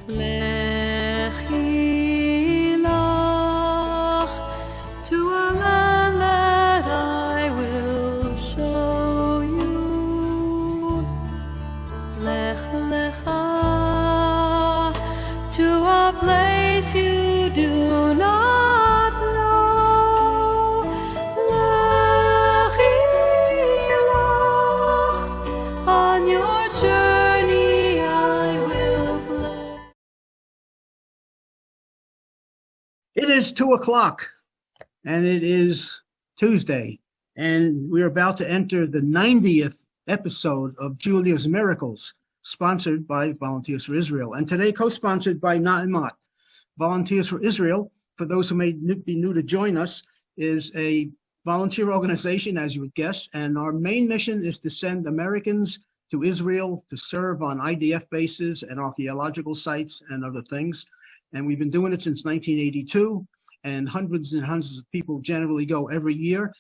Lechi lach to a land that I will show you. Lech lecha to a place you do not know. Lechi lach on your journey I will bless. It is 2:00 and it is Tuesday, and we're about to enter the 90th episode of Julia's Miracles, sponsored by Volunteers for Israel, and today co-sponsored by Newman. Volunteers for Israel, for those who may be new to join us, is a volunteer organization, as you would guess, and our main mission is to send Americans to Israel to serve on IDF bases and archaeological sites and other things. And we've been doing it since 1982, and hundreds of people generally go every year.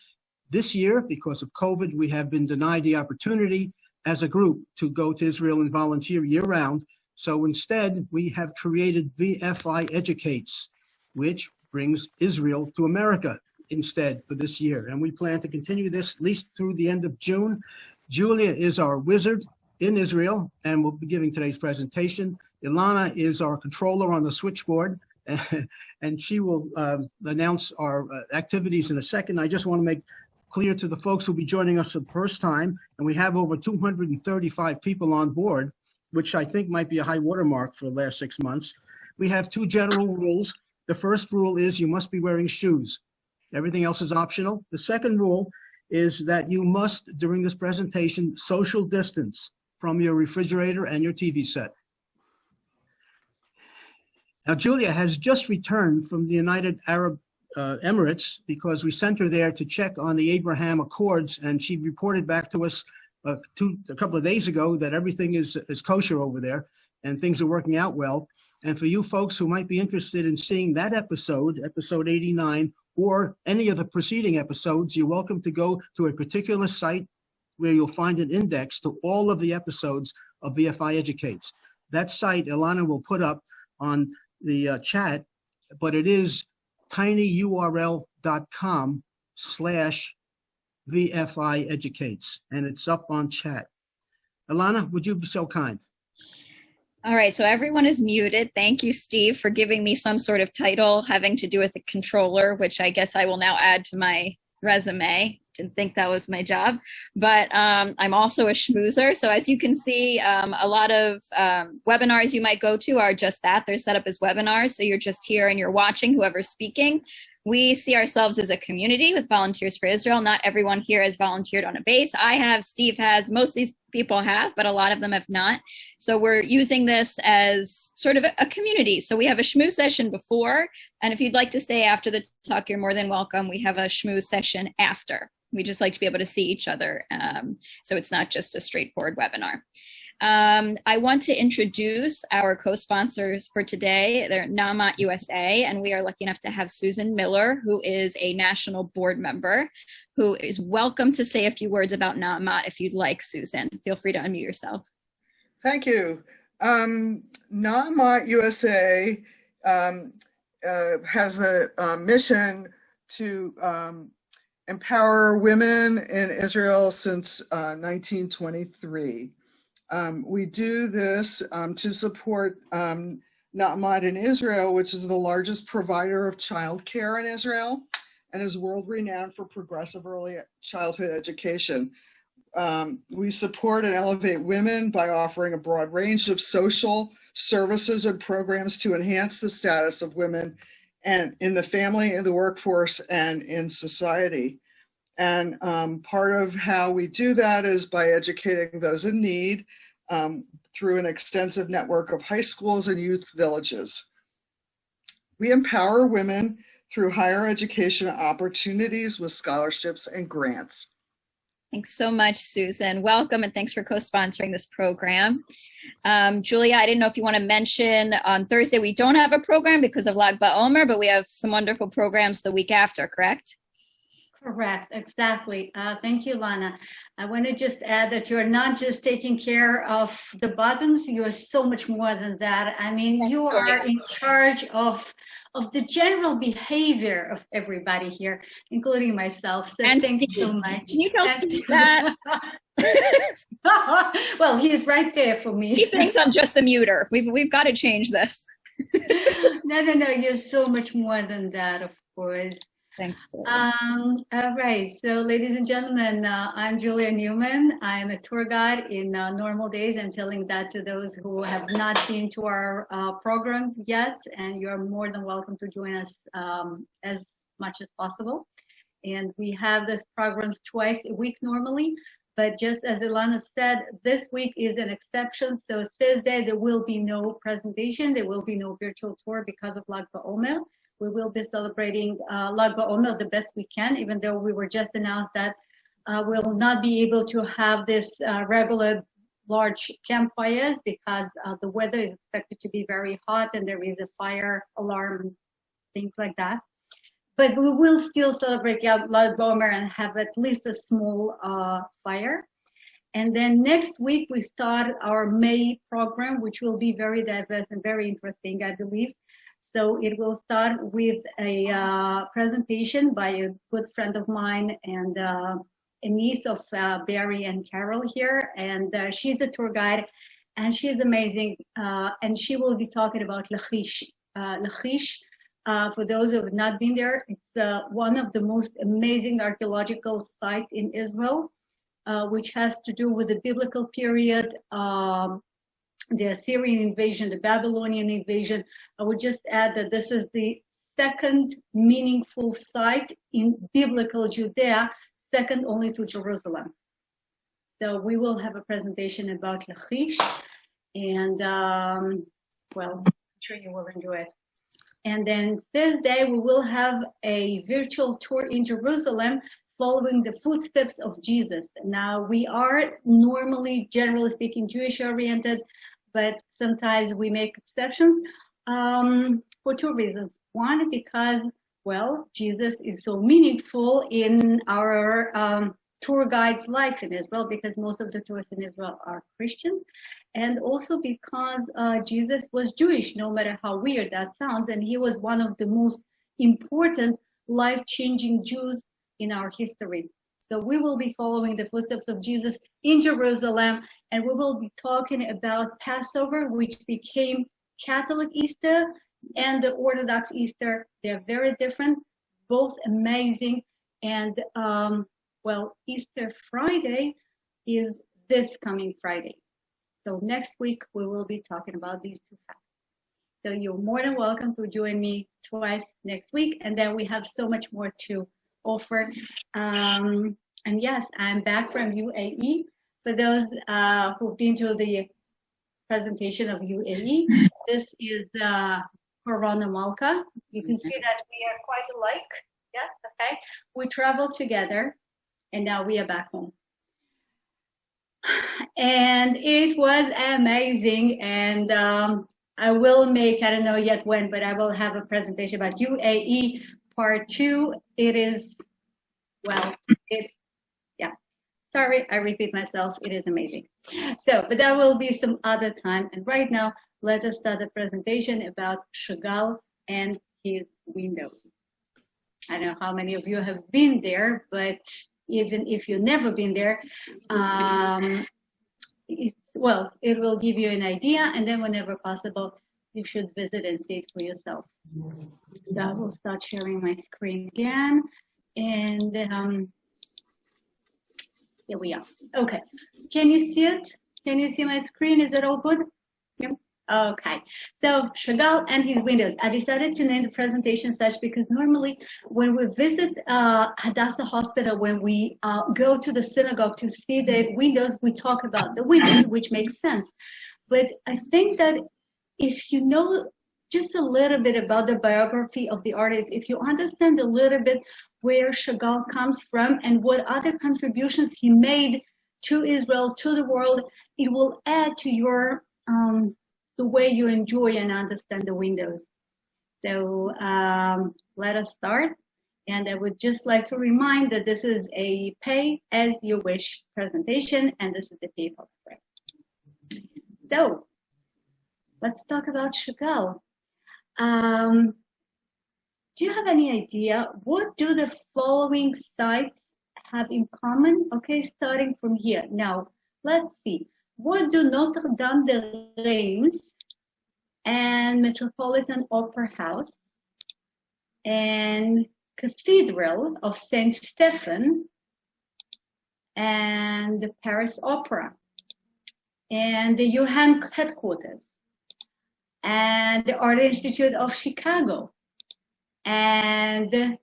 This year, because of COVID, we have been denied the opportunity as a group to go to Israel and volunteer year-round. So instead, we have created VFI Educates, which brings Israel to America instead for this year. And we plan to continue this at least through the end of June. Julia is our wizard in Israel, and will be giving today's presentation. Ilana is our controller on the switchboard, and she will announce our activities in a second. I just want to make clear to the folks who'll be joining us for the first time, and we have over 235 people on board, which I think might be a high watermark for the last 6 months. We have two general rules. The first rule is you must be wearing shoes. Everything else is optional. The second rule is that you must, during this presentation, social distance from your refrigerator and your TV set. Now, Julia has just returned from the United Arab Emirates because we sent her there to check on the Abraham Accords, and she reported back to us a couple of days ago that everything is kosher over there and things are working out well. And for you folks who might be interested in seeing that episode 89, or any of the preceding episodes, you're welcome to go to a particular site where you'll find an index to all of the episodes of VFI Educates. That site Ilana will put up on the chat, but it is tinyurl.com/VFI Educates, and it's up on chat. Ilana, would you be so kind? All right, so everyone is muted. Thank you, Steve, for giving me some sort of title having to do with the controller, which I guess I will now add to my resume. Didn't think that was my job, but I'm also a schmoozer. So as you can see, a lot of webinars you might go to are just that. They're set up as webinars. So you're just here and you're watching whoever's speaking. We see ourselves as a community with Volunteers for Israel. Not everyone here has volunteered on a base. I have, Steve has, most of these people have, but a lot of them have not. So we're using this as sort of a community. So we have a schmooze session before, and if you'd like to stay after the talk, you're more than welcome. We have a schmooze session after. We just like to be able to see each other, so it's not just a straightforward webinar. I want to introduce our co-sponsors for today. They're Newman USA, and we are lucky enough to have Susan Miller, who is a national board member, who is welcome to say a few words about Newman if you'd like, Susan. Feel free to unmute yourself. Thank you. Newman USA has a mission to empower women in Israel since 1923. We do this to support Newman in Israel, which is the largest provider of childcare in Israel and is world-renowned for progressive early childhood education. We support and elevate women by offering a broad range of social services and programs to enhance the status of women and in the family, in the workforce, and in society. And part of how we do that is by educating those in need through an extensive network of high schools and youth villages. We empower women through higher education opportunities with scholarships and grants. Thanks so much, Susan. Welcome, and thanks for co-sponsoring this program. Julia, I didn't know if you want to mention on Thursday, we don't have a program because of Lag BaOmer, but we have some wonderful programs the week after, correct? Correct, exactly. Thank you, Lana. I want to just add that you're not just taking care of the buttons, you're so much more than that. I mean, you are in charge of the general behavior of everybody here, including myself. So And thanks Steve. so much. Can you tell And- Steve that? Well, he's right there for me. He thinks I'm just the muter. We've got to change this. No, you're so much more than that, of course. Thanks. All right, so ladies and gentlemen, I'm Julia Newman. I'm a tour guide in normal days. I'm telling that to those who have not been to our programs yet, and you're more than welcome to join us as much as possible. And we have this programs twice a week normally, but just as Ilana said, this week is an exception. So Thursday, there will be no presentation. There will be no virtual tour because of Lag BaOmer. We will be celebrating Lag BaOmer the best we can, even though we were just announced that we'll not be able to have this regular large campfires because the weather is expected to be very hot and there is a fire alarm, things like that. But we will still celebrate Lag BaOmer and have at least a small fire. And then next week, we start our May program, which will be very diverse and very interesting, I believe. So it will start with a presentation by a good friend of mine and a niece of Barry and Carol here. And she's a tour guide and she's amazing. And she will be talking about Lachish. Lachish, for those who have not been there, it's one of the most amazing archaeological sites in Israel, which has to do with the biblical period, the Assyrian invasion, the Babylonian invasion. I would just add that this is the second meaningful site in biblical Judea, second only to Jerusalem. So we will have a presentation about Lachish, and well, I'm sure you will enjoy it. And then Thursday, we will have a virtual tour in Jerusalem following the footsteps of Jesus. Now, we are normally, generally speaking, Jewish oriented, but sometimes we make exceptions for two reasons. One, because, well, Jesus is so meaningful in our tour guide's life in Israel, because most of the tourists in Israel are Christians, and also because Jesus was Jewish, no matter how weird that sounds, and he was one of the most important life-changing Jews in our history. So we will be following the footsteps of Jesus in Jerusalem, and we will be talking about Passover, which became Catholic Easter and the Orthodox Easter. They're very different, both amazing. And well, Easter Friday is this coming Friday. So next week, we will be talking about these two facts. So you're more than welcome to join me twice next week. And then we have so much more to offer. And yes, I'm back from UAE. For those who've been to the presentation of UAE, this is Corona Malka. You can see that we are quite alike. Yeah, okay. We traveled together and now we are back home. And it was amazing. And I will make, I don't know yet when, but I will have a presentation about UAE part 2. It is, well, yeah. Sorry, I repeat myself. It is amazing. So, but that will be some other time. And right now, let us start the presentation about Chagall and his windows. I don't know how many of you have been there, but even if you've never been there, well, it will give you an idea, and then whenever possible, you should visit and see it for yourself. So I will start sharing my screen again, and here we are. Okay, can you see it? Can you see my screen? Is it all good? Yep. Okay, so Chagall and his windows. I decided to name the presentation such because normally when we visit Hadassah Hospital, when we go to the synagogue to see the windows, we talk about the windows, which makes sense. But I think that if you know just a little bit about the biography of the artist, if you understand a little bit where Chagall comes from and what other contributions he made to Israel, to the world, it will add to your the way you enjoy and understand the windows. So let us start. And I would just like to remind that this is a pay as you wish presentation, and this is the PayPal address. So let's talk about Chagall. Do you have any idea what do the following sites have in common? Okay, starting from here. Now, let's see. What do Notre Dame de Reims and Metropolitan Opera House and Cathedral of Saint Stephen and the Paris Opera and the UN headquarters and the Art Institute of Chicago and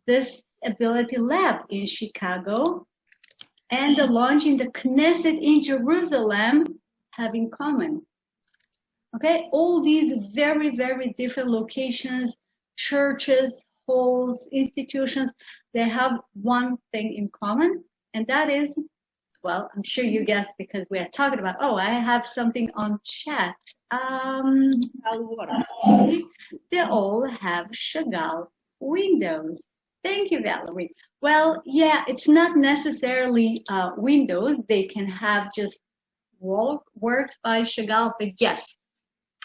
this Ability Lab in Chicago and the launch in the Knesset in Jerusalem have in common? Okay, all these very, very different locations, churches, halls, institutions, they have one thing in common, and that is, well, I'm sure you guessed because we are talking about, oh, I have something on chat. They all have Chagall windows. Thank you, Valerie. Well, yeah, it's not necessarily windows. They can have just works by Chagall, but yes,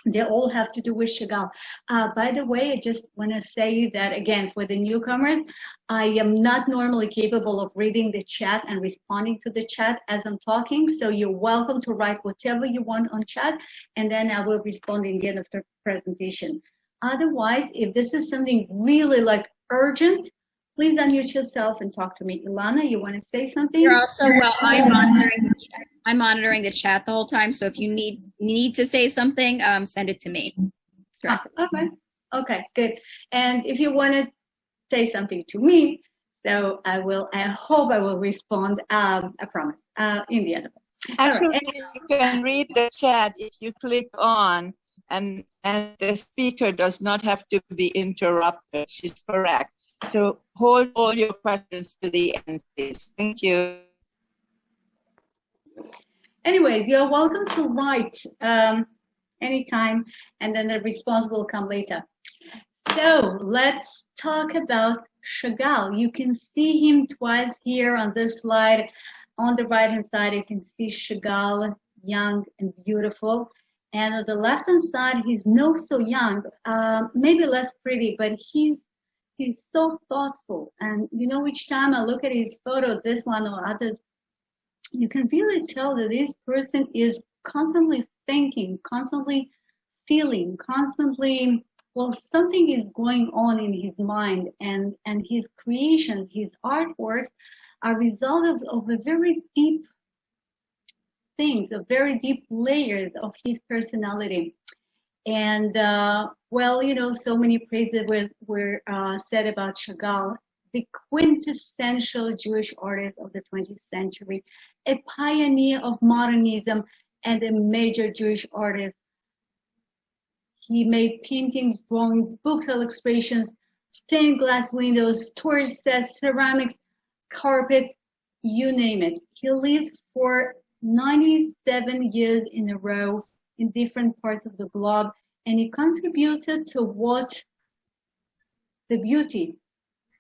they all have to do with Chagall. By the way, I just want to say that, again, for the newcomers, I am not normally capable of reading the chat and responding to the chat as I'm talking, so you're welcome to write whatever you want on chat, and then I will respond in the end of the presentation. Otherwise, if this is something really like urgent, please unmute yourself and talk to me. Ilana, you want to say something? You're also, well, I'm monitoring the chat the whole time, so if you need to say something, send it to me. Okay, good. And if you want to say something to me, so I hope I will respond, I promise, in the end of it. Actually, Right. you can read the chat if you click on, and the speaker does not have to be interrupted. She's correct. So hold all your questions to the end, please. Thank you. Anyways, you're welcome to write anytime, and then the response will come later. So let's talk about Chagall. You can see him twice here on this slide. On the right-hand side, you can see Chagall, young and beautiful. And on the left-hand side, he's not so young, maybe less pretty, but he's so thoughtful. And you know, each time I look at his photo, this one or others, you can really tell that this person is constantly thinking, constantly feeling, constantly, well, something is going on in his mind, and his creations, his artworks are results of a very deep things, of very deep layers of his personality. And well, you know, so many praises were said about Chagall, the quintessential Jewish artist of the 20th century, a pioneer of modernism and a major Jewish artist. He made paintings, drawings, books, illustrations, stained glass windows, storage sets, ceramics, carpets, you name it. He lived for 97 years in a row in different parts of the globe, and he contributed to what the beauty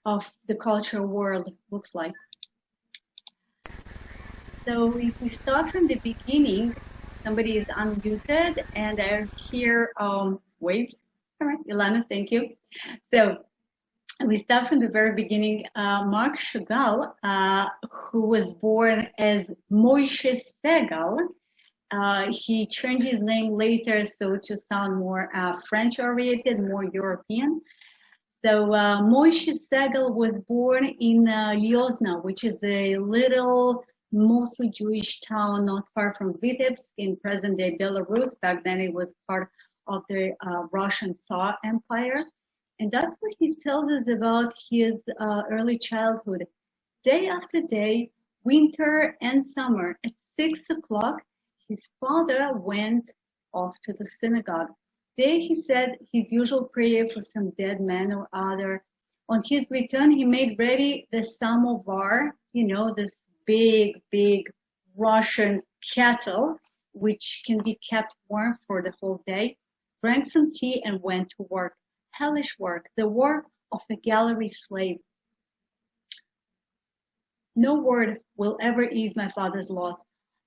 of the cultural world looks like. So if we start from the beginning, somebody is unmuted, and I hear waves. All right, Ilana, thank you. So we start from the very beginning. Marc Chagall, who was born as Moshe Segal, he changed his name later so to sound more French-oriented, more European. So Moshe Segal was born in Lyozna, which is a little, mostly Jewish town not far from Vitebsk in present-day Belarus. Back then it was part of the Russian Tsar Empire. And that's what he tells us about his early childhood. Day after day, winter and summer, at 6 o'clock, his father went off to the synagogue. There he said his usual prayer for some dead man or other. On his return, he made ready the samovar, you know, this big, big Russian kettle, which can be kept warm for the whole day, drank some tea and went to work. Hellish work, the work of a gallery slave. No word will ever ease my father's lot.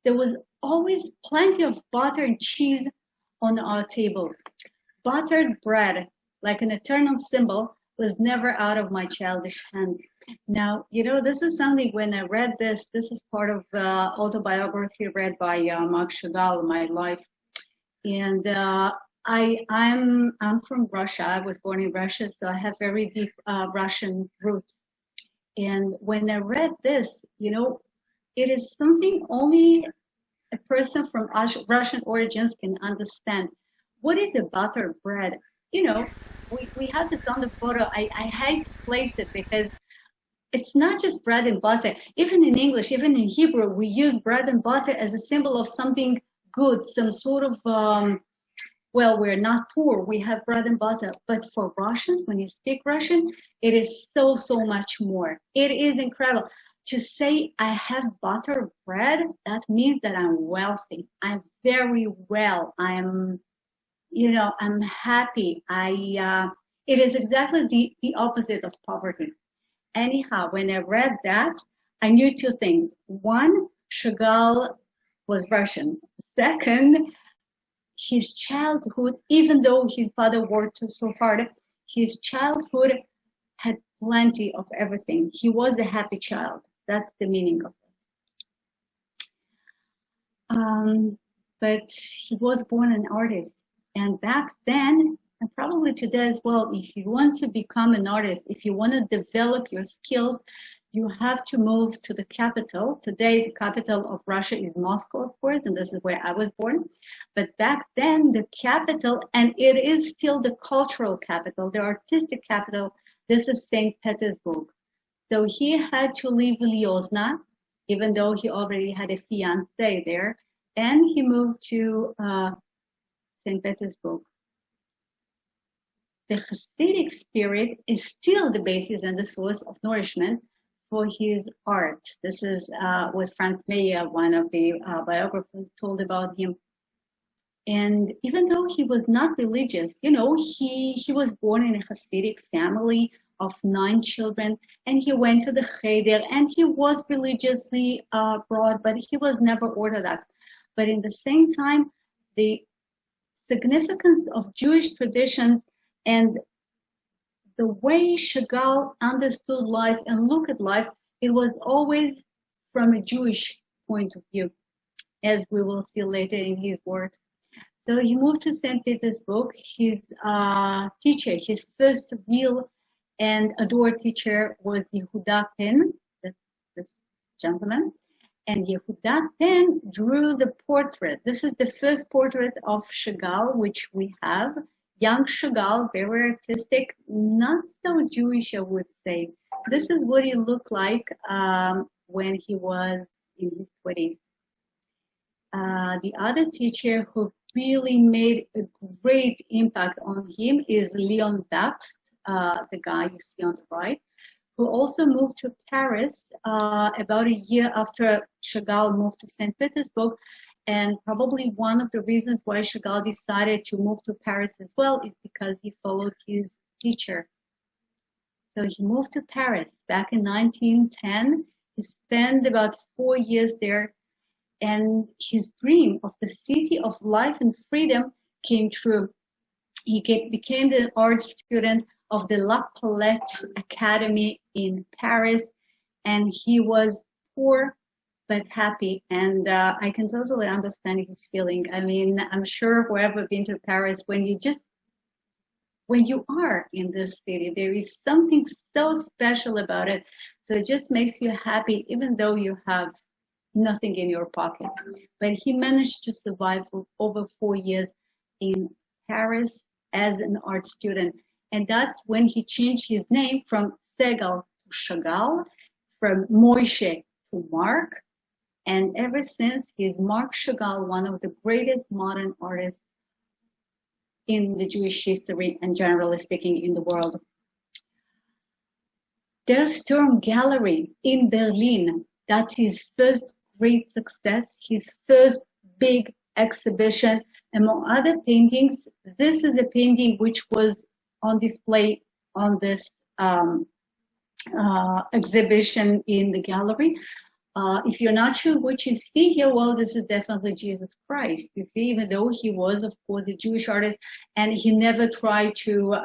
There was always plenty of butter and cheese on our table. Buttered bread, like an eternal symbol, was never out of my childish hands. Now, this is something when I read this is part of the autobiography read by Marc Chagall, My Life. And I'm from Russia. I was born in Russia, so I have very deep Russian roots. And when I read this, it is something only a person from Russian origins can understand. What is a buttered bread? We have this on the photo. I hate to place it because it's not just bread and butter. Even in English, even in Hebrew, we use bread and butter as a symbol of something good, some sort of, we're not poor. We have bread and butter. But for Russians, when you speak Russian, it is so, so much more. It is incredible. To say I have buttered bread, that means that I'm wealthy. I'm very well. I'm happy. It is exactly the opposite of poverty. Anyhow, when I read that, I knew two things. One, Chagall was Russian. Second, his childhood, even though his father worked so hard, his childhood had plenty of everything. He was a happy child. That's the meaning of it. But he was born an artist. And back then, and probably today as well, if you want to become an artist, if you want to develop your skills, you have to move to the capital. Today, the capital of Russia is Moscow, of course, and this is where I was born. But back then, the capital, and it is still the cultural capital, the artistic capital, this is St. Petersburg. So he had to leave Lyozna, even though he already had a fiancée there, and he moved to St. Petersburg. The Hasidic spirit is still the basis and the source of nourishment for his art. This is was Franz Meyer, one of the biographers, told about him. And even though he was not religious, he was born in a Hasidic family of 9 children, and he went to the Cheder, and he was religiously brought, but he was never Orthodox. But in the same time, the significance of Jewish traditions and the way Chagall understood life and looked at life, it was always from a Jewish point of view, as we will see later in his works. So he moved to St. Petersburg. His teacher, his first real and adored teacher was Yehuda Pen, this gentleman. And Yehuda Pen drew the portrait. This is the first portrait of Chagall, which we have. Young Chagall, very artistic, not so Jewish, I would say. This is what he looked like when he was in his 20s. The other teacher who really made a great impact on him is Leon Bakst, the guy you see on the right, who also moved to Paris about a year after Chagall moved to St. Petersburg. And probably one of the reasons why Chagall decided to move to Paris as well is because he followed his teacher. So he moved to Paris back in 1910. He spent about 4 years there, and his dream of the city of life and freedom came true. He became the art student of the La Palette Academy in Paris, and he was poor but happy, and I can totally understand his feeling. I mean, I'm sure whoever been to Paris, when you are in this city, there is something so special about it. So it just makes you happy, even though you have nothing in your pocket. But he managed to survive for over 4 years in Paris as an art student. And that's when he changed his name from Segal to Chagall, from Moshe to Marc. And ever since, he's Marc Chagall, one of the greatest modern artists in the Jewish history and generally speaking in the world. Der Sturm Gallery in Berlin, that's his first great success, his first big exhibition. Among other paintings, this is a painting which was on display on this exhibition in the gallery. If you're not sure what you see here, well, this is definitely Jesus Christ. You see, even though he was, of course, a Jewish artist, and he never tried to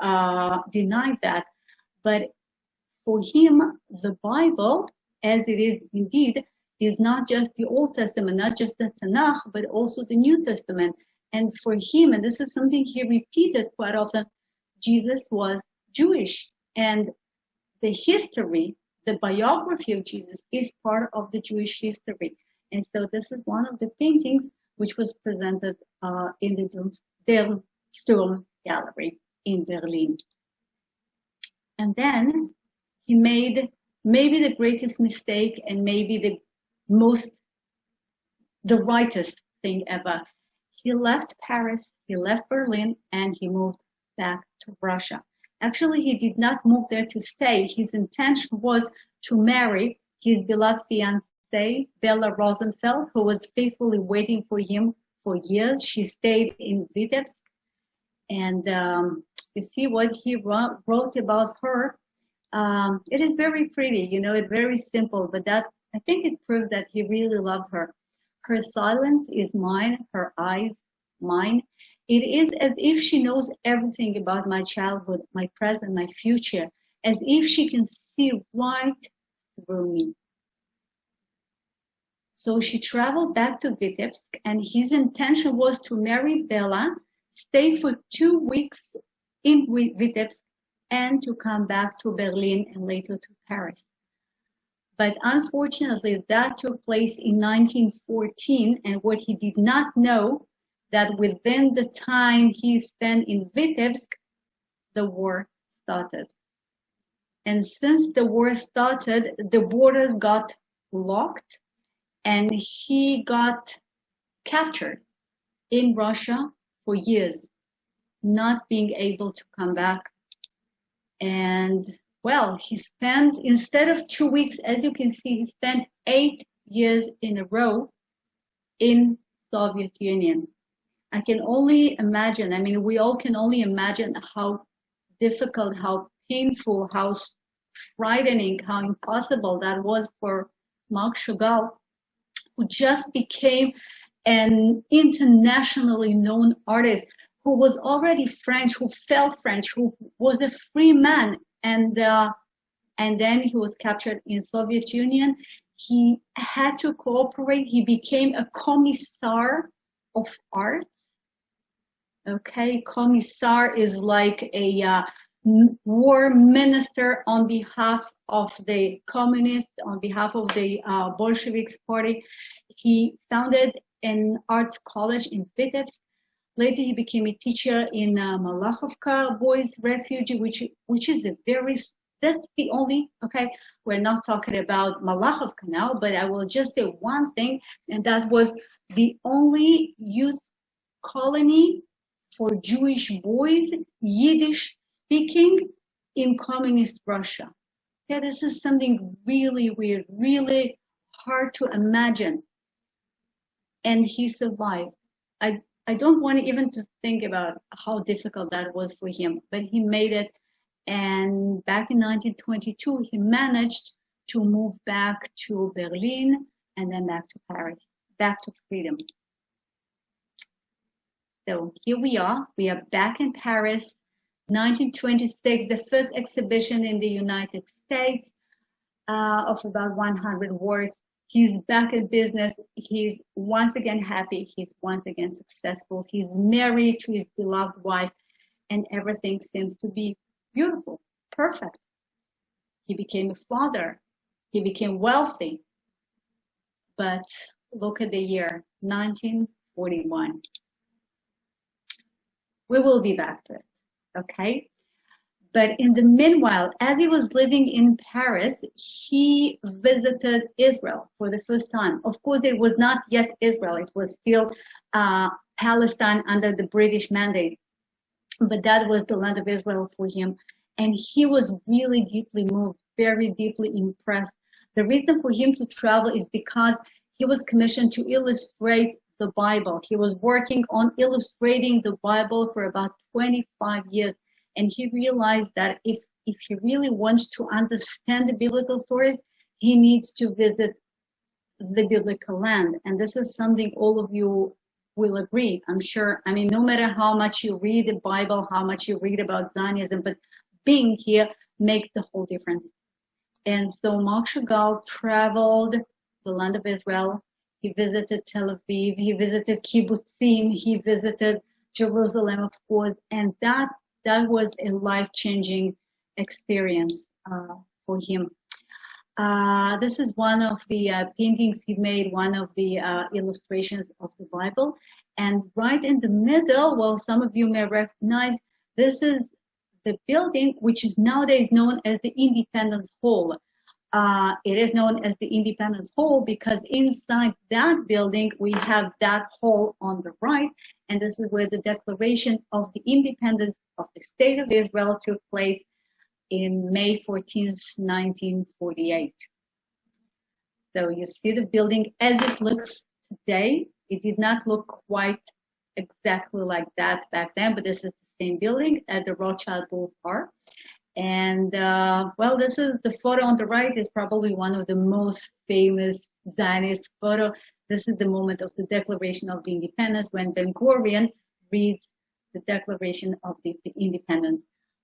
deny that. But for him, the Bible, as it is indeed, is not just the Old Testament, not just the Tanakh, but also the New Testament. And for him, and this is something he repeated quite often, Jesus was Jewish. And the history, the biography of Jesus is part of the Jewish history. And so this is one of the paintings which was presented in the Sturm Gallery in Berlin. And then he made maybe the greatest mistake and maybe the rightest thing ever. He left Paris, he left Berlin, and he moved back to Russia. Actually, he did not move there to stay. His intention was to marry his beloved fiancée, Bella Rosenfeld, who was faithfully waiting for him for years. She stayed in Vitebsk. And you see what he wrote about her. It is very pretty, you know, it's very simple, but that, I think it proves that he really loved her. Her silence is mine, her eyes mine. It is as if she knows everything about my childhood, my present, my future, as if she can see right through me. So she traveled back to Vitebsk, and his intention was to marry Bella, stay for 2 weeks in Vitebsk, and to come back to Berlin and later to Paris. But unfortunately, that took place in 1914, and what he did not know, that within the time he spent in Vitebsk, the war started. And since the war started, the borders got locked, and he got captured in Russia for years, not being able to come back. And well, he spent, instead of 2 weeks, as you can see, he spent 8 years in a row in Soviet Union. I can only imagine, I mean, we all can only imagine how difficult, how painful, how frightening, how impossible that was for Marc Chagall, who just became an internationally known artist, who was already French, who felt French, who was a free man. And then he was captured in Soviet Union. He had to cooperate. He became a commissar of art. Okay, commissar is like a war minister on behalf of the communists, on behalf of the Bolsheviks party. He founded an arts college in Vitebsk. Later, he became a teacher in Malachovka Boys Refuge, which is a very, that's the only, okay, we're not talking about Malachovka now, but I will just say one thing, and that was the only youth colony for Jewish boys, Yiddish speaking, in communist Russia. Yeah, this is something really weird, really hard to imagine. And he survived. I don't want even to think about how difficult that was for him, but he made it. And back in 1922, he managed to move back to Berlin and then back to Paris, back to freedom. So here we are back in Paris, 1926, the first exhibition in the United States of about 100 works. He's back in business. He's once again happy. He's once again successful. He's married to his beloved wife, and everything seems to be beautiful, perfect. He became a father. He became wealthy. But look at the year, 1941. We will be back to it, okay? But in the meanwhile, as he was living in Paris, he visited Israel for the first time. Of course, it was not yet Israel. It was still Palestine under the British mandate. But that was the land of Israel for him. And he was really deeply moved, very deeply impressed. The reason for him to travel is because he was commissioned to illustrate the Bible. He was working on illustrating the Bible for about 25 years. And he realized that if if he really wants to understand the biblical stories, he needs to visit the biblical land. And this is something all of you will agree, I'm sure. I mean, no matter how much you read the Bible, how much you read about Zionism, but being here makes the whole difference. And so Marc Chagall traveled the land of Israel. He visited Tel Aviv. He visited Kibbutzim. He visited Jerusalem, of course. And that was a life-changing experience for him. This is one of the paintings he made, one of the illustrations of the Bible. And right in the middle, well, some of you may recognize, this is the building which is nowadays known as the Independence Hall. It is known as the Independence Hall because inside that building, we have that hall on the right. And this is where the Declaration of the Independence of the State of Israel took place in May 14th, 1948. So you see the building as it looks today. It did not look quite exactly like that back then, but this is the same building at the Rothschild Boulevard. And well, this is the photo on the right is probably one of the most famous Zionist photo. This is the moment of the Declaration of the Independence when Ben-Gurion reads the Declaration of the Independence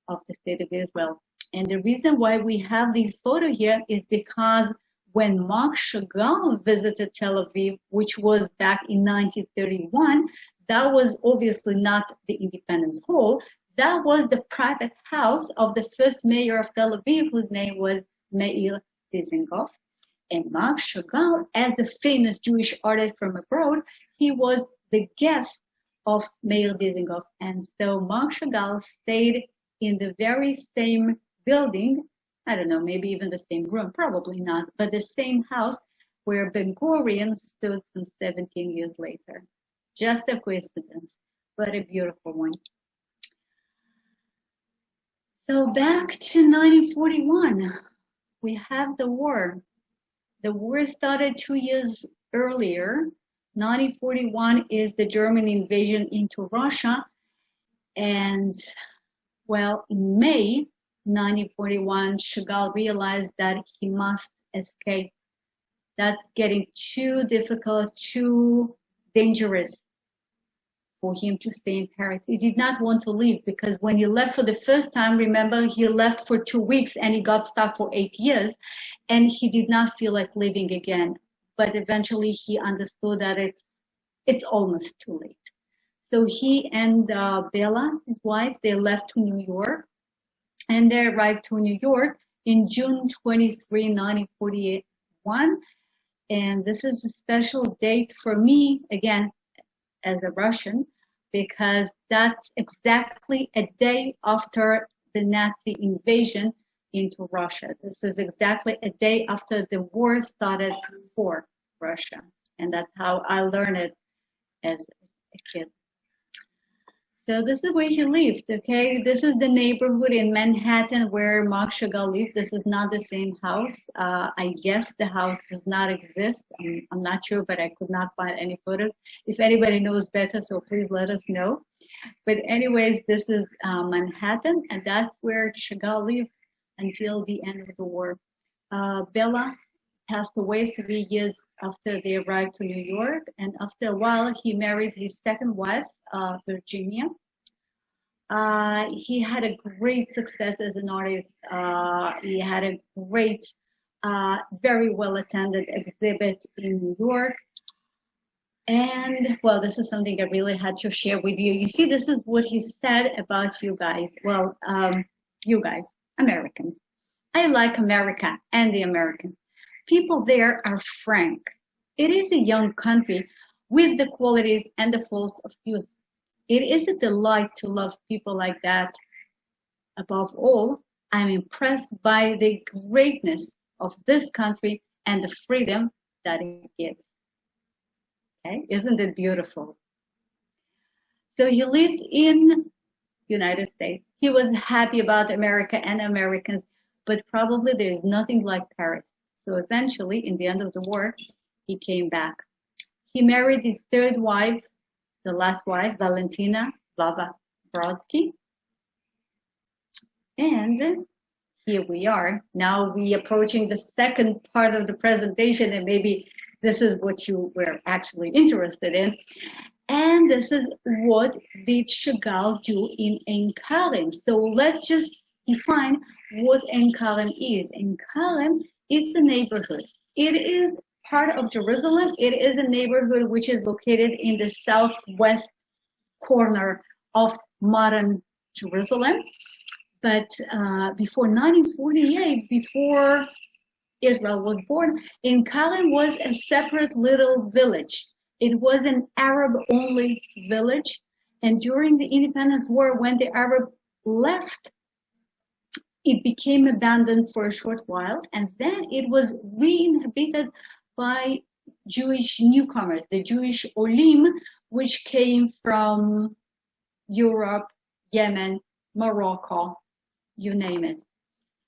of the State of Israel. And the reason why we have these photos here is because when Marc Chagall visited Tel Aviv, which was back in 1931, that was obviously not the Independence Hall. That was the private house of the first mayor of Tel Aviv, whose name was Meir Dizengoff. And Marc Chagall, as a famous Jewish artist from abroad, he was the guest of Meir Dizengoff. And so Marc Chagall stayed in the very same building, I don't know, maybe even the same room, probably not, but the same house where Ben-Gurion stood some 17 years later. Just a coincidence, but a beautiful one. So back to 1941, we have the war. The war started 2 years earlier. 1941 is the German invasion into Russia. And well, in May 1941, Chagall realized that he must escape. That's getting too difficult, too dangerous for him to stay in Paris. He did not want to leave because when he left for the first time, remember, he left for 2 weeks and he got stuck for 8 years and he did not feel like living again. But eventually he understood that it's almost too late. So he and Bella, his wife, they left to New York and they arrived to New York in June 23, 1941. And this is a special date for me, again, as a Russian, because that's exactly a day after the Nazi invasion into Russia. This is exactly a day after the war started for Russia. And that's how I learned it as a kid. So this is where he lived, okay? This is the neighborhood in Manhattan where Marc Chagall lived. This is not the same house. I guess the house does not exist. I'm not sure, but I could not find any photos. If anybody knows better, so please let us know. But anyways, this is Manhattan, and that's where Chagall lived until the end of the war. Bella passed away 3 years after they arrived to New York, and after a while, he married his second wife, Virginia. He had a great success as an artist. He had a great, very well-attended exhibit in New York. And, well, this is something I really had to share with you. You see, this is what he said about you guys. Well, you guys, Americans. I like America and the Americans. People there are frank. It is a young country with the qualities and the faults of youth. It is a delight to love people like that. Above all, I'm impressed by the greatness of this country and the freedom that it gives. Okay, isn't it beautiful? So he lived in United States. He was happy about America and Americans, but probably there's nothing like Paris. So eventually, in the end of the war, he came back. He married his third wife, the last wife, Valentina Vava Brodsky. And here we are. Now we approaching the second part of the presentation, and maybe this is what you were actually interested in. And this is what did Chagall do in Ein Karem. So let's just define what Ein Karem is. Ein Karem is a neighborhood. It is part of Jerusalem. It is a neighborhood which is located in the southwest corner of modern Jerusalem. But before 1948, before Israel was born, Ein Karem was a separate little village. It was an Arab-only village. And during the Independence War, when the Arab left, it became abandoned for a short while. And then it was re-inhabited by Jewish newcomers, the Jewish Olim, which came from Europe, Yemen, Morocco, you name it.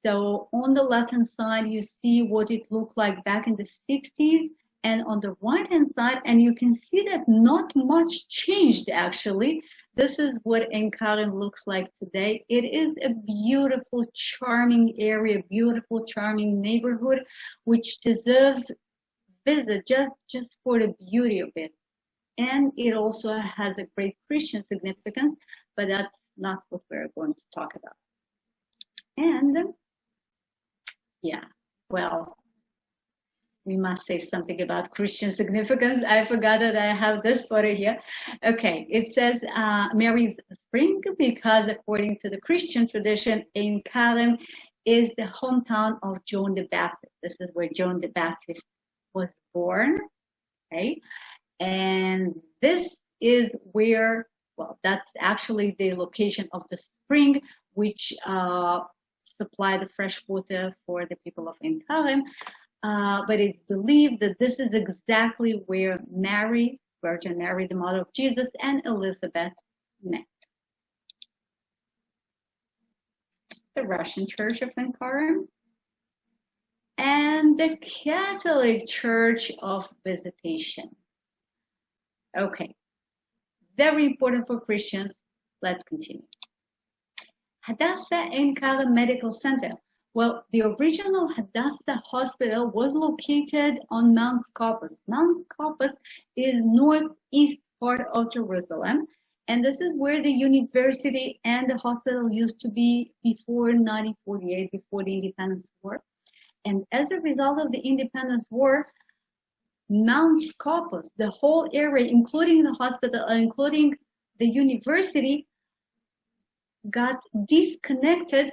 So on the left-hand side, you see what it looked like back in the 60s. And on the right-hand side, and you can see that not much changed, actually. This is what Ein Karem looks like today. It is a beautiful, charming area, beautiful, charming neighborhood, which deserves visit just for the beauty of it. And it also has a great Christian significance, but that's not what we're going to talk about. And yeah, well, we must say something about Christian significance. I forgot that I have this photo here. Okay, it says Mary's Spring because according to the Christian tradition, Ein Karem is the hometown of John the Baptist. This is where John the Baptist was born, okay? And this is where, well, that's actually the location of the spring, which supply the fresh water for the people of Ein Karem. But it's believed that this is exactly where Mary, Virgin Mary, the mother of Jesus, and Elizabeth met. The Russian Church of Ein Karem and the Catholic Church of Visitation. Okay, very important for Christians. Let's continue. Hadassah Ein Karem Medical Center. Well, the original Hadassah Hospital was located on Mount Scopus. Mount Scopus is northeast part of Jerusalem, and this is where the university and the hospital used to be before 1948, before the Independence War. And as a result of the Independence War, Mount Scopus, the whole area, including the hospital, including the university, got disconnected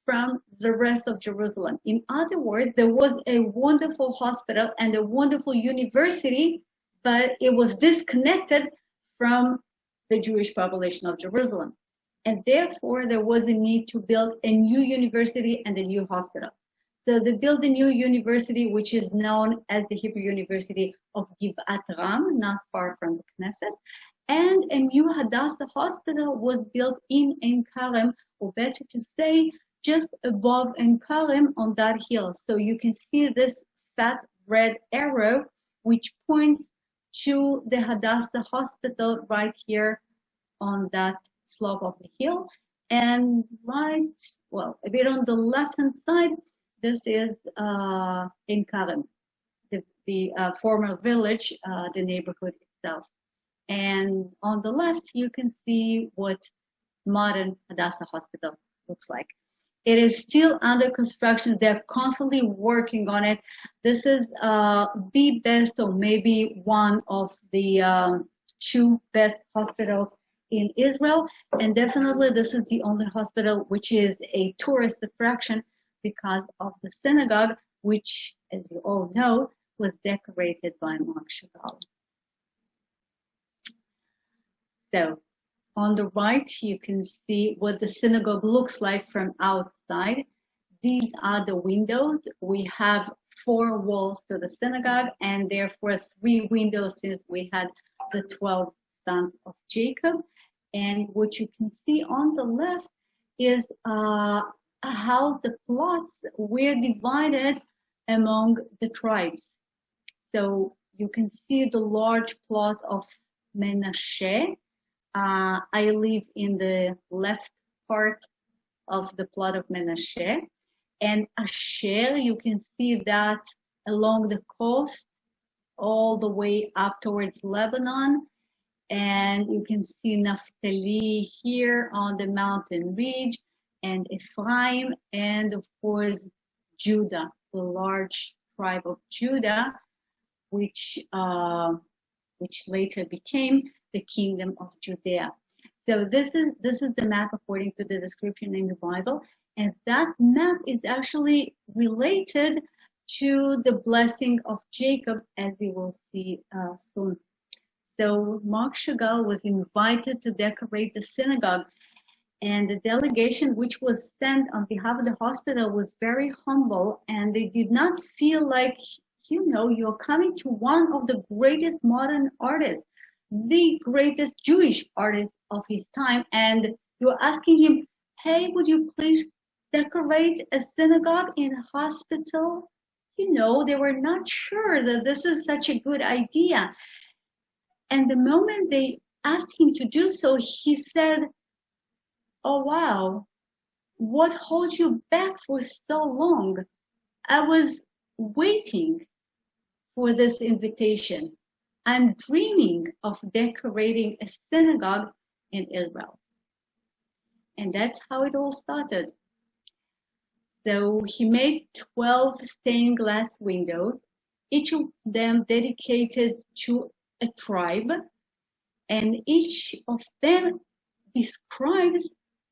from the rest of Jerusalem. In other words, there was a wonderful hospital and a wonderful university, but it was disconnected from the Jewish population of Jerusalem. And therefore, there was a need to build a new university and a new hospital. So they built a new university, which is known as the Hebrew University of Givat Ram, not far from the Knesset. And a new Hadassah Hospital was built in Ein Karem, or better to say, just above Ein Karem on that hill. So you can see this fat red arrow, which points to the Hadassah Hospital right here on that slope of the hill. And right, well, a bit on the left-hand side, this is Ein Karem, the former village, the neighborhood itself. And on the left, you can see what modern Hadassah Hospital looks like. It is still under construction. They're constantly working on it. This is the best, or maybe one of the two best hospitals in Israel. And definitely this is the only hospital which is a tourist attraction because of the synagogue, which, as you all know, was decorated by Marc Chagall. So on the right, you can see what the synagogue looks like from outside. These are the windows. We have 4 walls to the synagogue, and therefore 3 windows since we had the 12 sons of Jacob. And what you can see on the left is how the plots were divided among the tribes. So you can see the large plot of Menashe. I live in the left part of the plot of Menashe. And Asher, you can see that along the coast, all the way up towards Lebanon. And you can see Naphtali here on the mountain ridge, and Ephraim, and of course, Judah, the large tribe of Judah, which later became the kingdom of Judea. So this is the map according to the description in the Bible, and that map is actually related to the blessing of Jacob, as you will see soon. So Marc Chagall was invited to decorate the synagogue, and the delegation which was sent on behalf of the hospital was very humble, and they did not feel like, you're coming to one of the greatest modern artists, the greatest Jewish artist of his time, and you're asking him, hey, would you please decorate a synagogue in a hospital? They were not sure that this is such a good idea. And the moment they asked him to do so, he said, oh, wow, what holds you back for so long? I was waiting for this invitation. I'm dreaming of decorating a synagogue in Israel. And that's how it all started. So he made 12 stained glass windows, each of them dedicated to a tribe, and each of them describes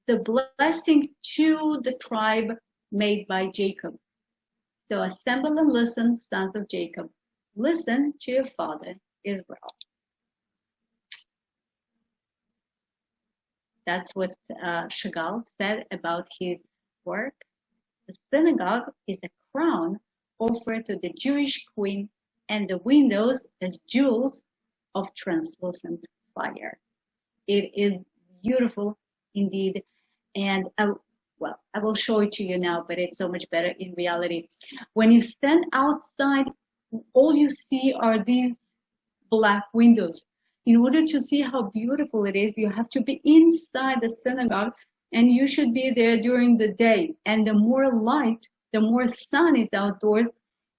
the blessing to the tribe made by Jacob. So assemble and listen, sons of Jacob. Listen to your father, Israel. That's what Chagall said about his work. The synagogue is a crown offered to the Jewish queen, and the windows as jewels of translucent fire. It is beautiful indeed. And I will show it to you now, but it's so much better in reality. When you stand outside, all you see are these black windows. In order to see how beautiful it is, you have to be inside the synagogue, and you should be there during the day. And the more light, the more sun is outdoors,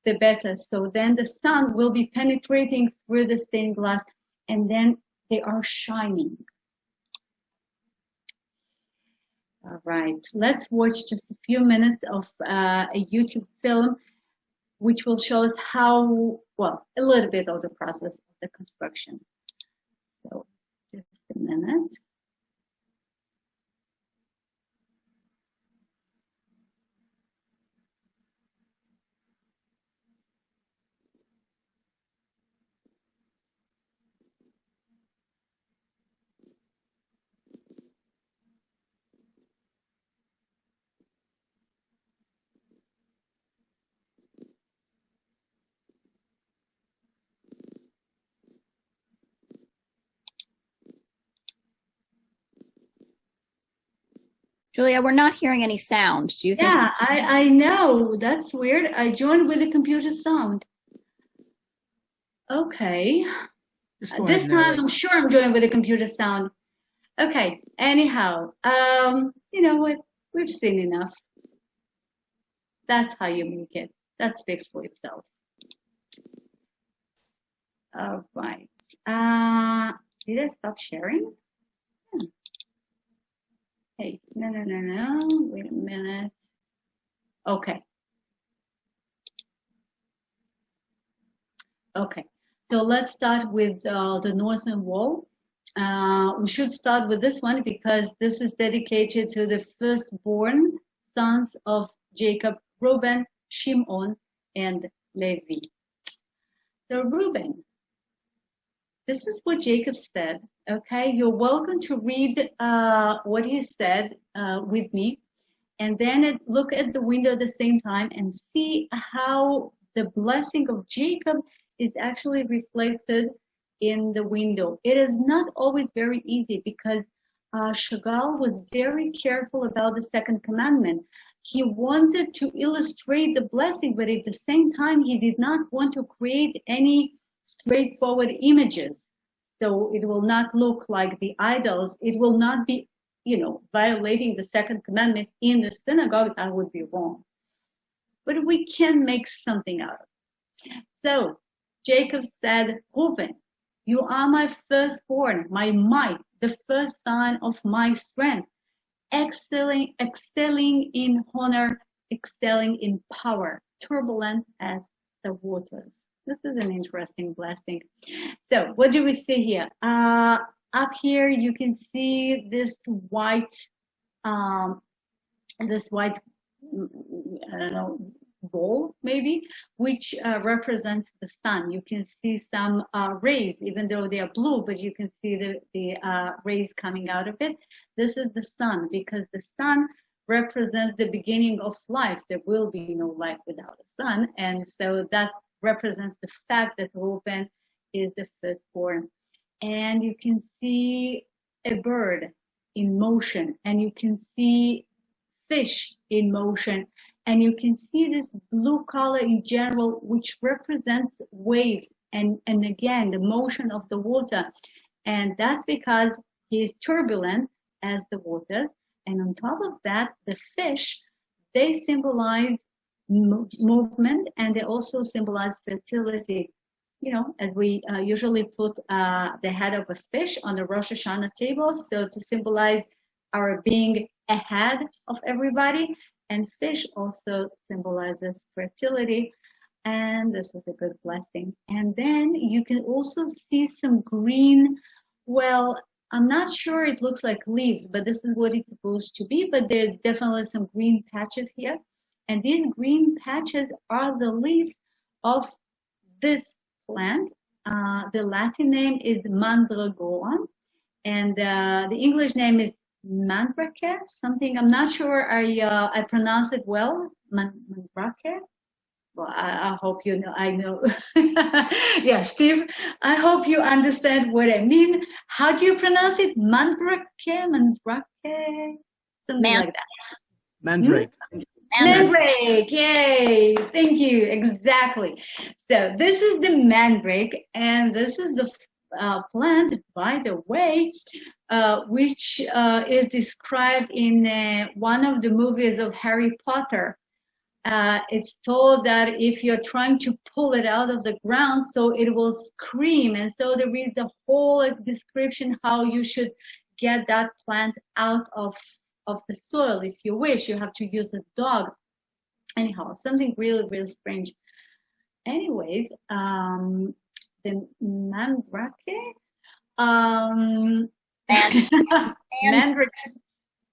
the better. So then the sun will be penetrating through the stained glass, and then they are shining. All right, let's watch just a few minutes of a YouTube film, which will show us how, a little bit of the process of the construction. So just a minute. Julia, we're not hearing any sound. Do you think? Yeah, I know. That's weird. I joined with the computer sound. Okay. This time I'm sure I'm joined with the computer sound. Okay. Anyhow, you know what? We've seen enough. That's how you make it. That speaks for itself. All right. Did I stop sharing? Hey, no. Wait a minute. Okay. Okay. So let's start with the northern wall. We should start with this one because this is dedicated to the firstborn sons of Jacob, Reuben, Shimon, and Levi. So Reuben, this is what Jacob said, okay? You're welcome to read what he said with me, and then look at the window at the same time and see how the blessing of Jacob is actually reflected in the window. It is not always very easy because Chagall was very careful about the second commandment. He wanted to illustrate the blessing, but at the same time, he did not want to create any straightforward images. So it will not look like the idols. It will not be, violating the second commandment in the synagogue. That would be wrong. but we can make something out of it. So Jacob said, Reuben, you are my firstborn, my might, the first son of my strength, excelling in honor, excelling in power, turbulent as the waters. This is an interesting blessing. So what do we see here? Up here you can see this white, I don't know, ball maybe, which represents the sun. You can see some rays, even though they are blue, but you can see the rays coming out of it. This is the sun, because the sun represents the beginning of life. There will be no life without the sun, and so that represents the fact that Reuben is the firstborn. And you can see a bird in motion, and you can see fish in motion, and you can see this blue color in general, which represents waves and again the motion of the water. And that's because he is turbulent as the waters. And on top of that, the fish, they symbolize movement, and they also symbolize fertility. You know, as we usually put the head of a fish on the Rosh Hashanah table, so to symbolize our being ahead of everybody. And fish also symbolizes fertility, and this is a good blessing. And then you can also see some green, well, I'm not sure it looks like leaves, but this is what it's supposed to be, but there are definitely some green patches here. And these green patches are the leaves of this plant. The Latin name is mandragora, and the English name is mandrake, something. I'm not sure I pronounce it well. Mandrake. Well, I hope you know. I know. Yeah, Steve. I hope you understand what I mean. How do you pronounce it? Mandrake, something like that. Mandrake. Mandrake, yay! Thank you. Exactly. So this is the mandrake, and this is the plant, by the way, which is described in one of the movies of Harry Potter. It's told that if you're trying to pull it out of the ground, so it will scream. And so there is the whole description how you should get that plant out of the soil. If you wish, you have to use a dog. Anyhow, something really, really strange. Anyways, the mandrake, mandrake.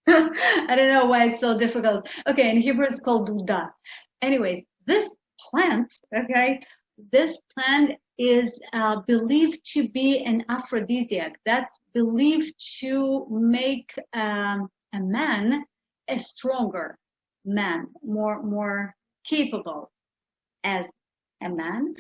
I don't know why it's so difficult. Okay, in Hebrew it's called duda. Anyways, this plant, okay, this plant is believed to be an aphrodisiac. That's believed to make a man a stronger man, more capable as a man.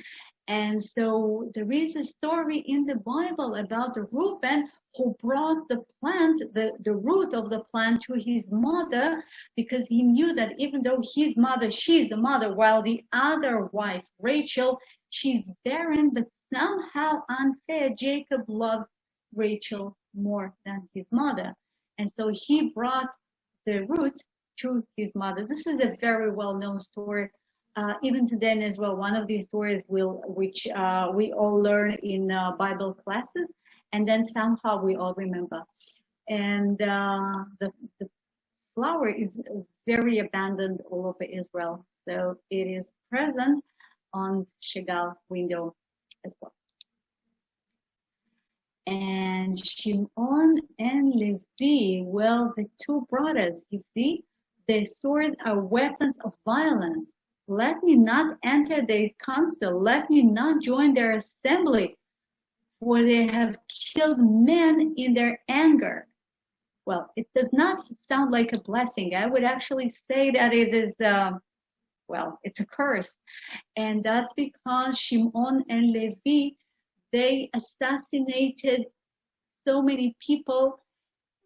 And so there is a story in the Bible about the Reuben who brought the plant, the root of the plant, to his mother, because he knew that even though his mother, she's the mother, while the other wife, Rachel, she's barren, but somehow unfair, Jacob loves Rachel more than his mother. And so he brought the root to his mother. This is a very well-known story. Even today in Israel, one of these stories which we all learn in Bible classes, and then somehow we all remember. And the flower is very abundant all over Israel, so it is present on Chagall window as well. And Shimon and Levi, well, the two brothers, you see, their swords are weapons of violence. Let me not enter their council. Let me not join their assembly, for they have killed men in their anger. Well, it does not sound like a blessing. I would actually say that it is, well, it's a curse. And that's because Shimon and Levi, they assassinated so many people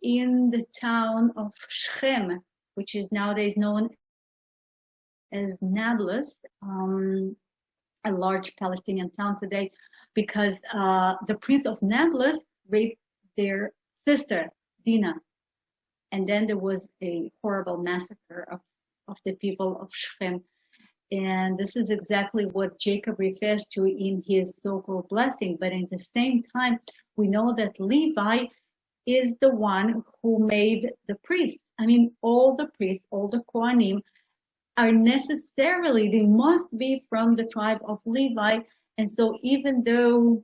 in the town of Shechem, which is nowadays known as Nablus, a large Palestinian town today, because the prince of Nablus raped their sister, Dinah. And then there was a horrible massacre of the people of Shechem. And this is exactly what Jacob refers to in his so-called blessing. But at the same time, we know that Levi is the one who made the priests. I mean, all the priests, all the Kohanim are necessarily, they must be from the tribe of Levi. And so even though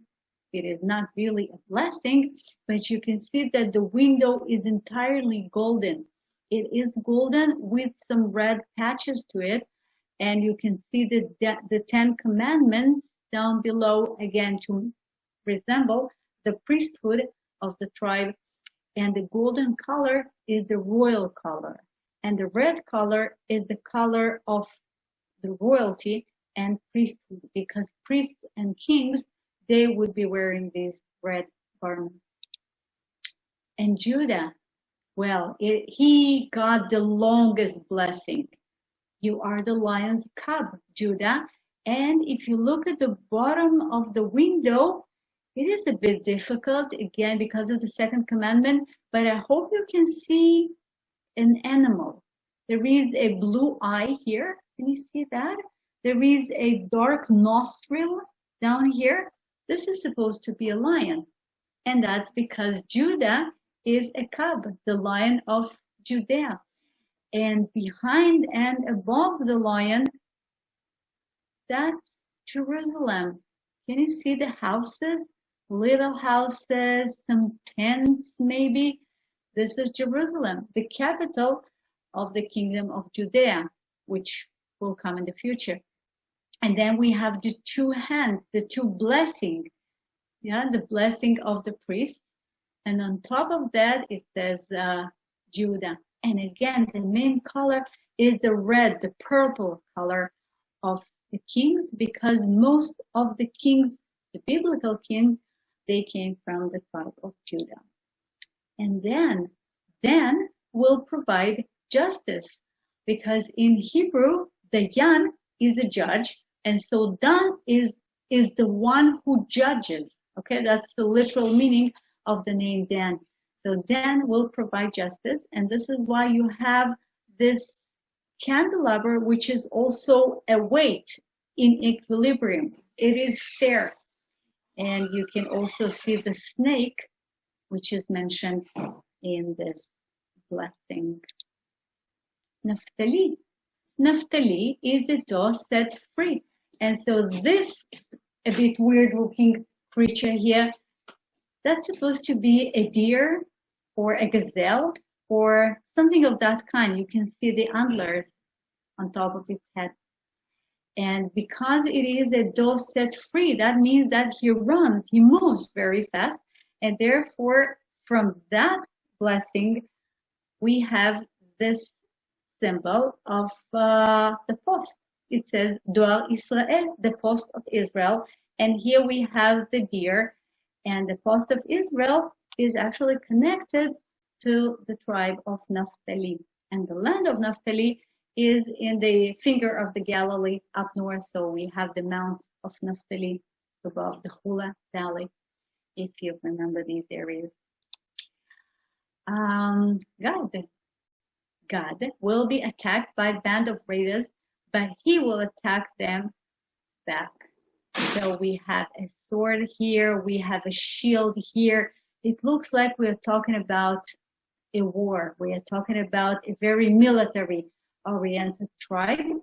it is not really a blessing, but you can see that the window is entirely golden. It is golden with some red patches to it. And you can see the 10 Commandments down below, again, to resemble the priesthood of the tribe. And the golden color is the royal color. And the red color is the color of the royalty and priesthood, because priests and kings, they would be wearing these red garments. And Judah, well, he got the longest blessing. You are the lion's cub, Judah. And if you look at the bottom of the window, it is a bit difficult, again, because of the second commandment, but I hope you can see an animal. There is a blue eye here. Can you see that? There is a dark nostril down here. This is supposed to be a lion. And that's because Judah is a cub, the lion of Judea. And behind and above the lion, that's Jerusalem. Can you see the houses? Little houses, some tents maybe. This is Jerusalem, the capital of the kingdom of Judea, which will come in the future. And then we have the two hands, the two blessings. Yeah, the blessing of the priest. And on top of that, it says Judah. And again, the main color is the red, the purple color of the kings, because most of the kings, the biblical kings, they came from the tribe of Judah. And then will provide justice, because in Hebrew, the Yan is a judge, and so Dan is the one who judges. Okay, that's the literal meaning of the name Dan. So Dan will provide justice, and this is why you have this candelabra, which is also a weight in equilibrium. It is fair. And you can also see the snake, which is mentioned in this blessing. Naphtali. Naphtali is a dog set free. And so this a bit weird looking creature here, that's supposed to be a deer or a gazelle or something of that kind. You can see the antlers on top of its head. And because it is a dog set free, that means that he runs, he moves very fast. And therefore, from that blessing, we have this symbol of the post. It says, Doar Israel, the post of Israel. And here we have the deer. And the post of Israel is actually connected to the tribe of Naphtali. And the land of Naphtali is in the finger of the Galilee up north. So we have the mounts of Naphtali above the Hula Valley, if you remember these areas. God will be attacked by a band of raiders, but he will attack them back. So we have a sword here, we have a shield here. It looks like we are talking about a war. We are talking about a very military-oriented tribe.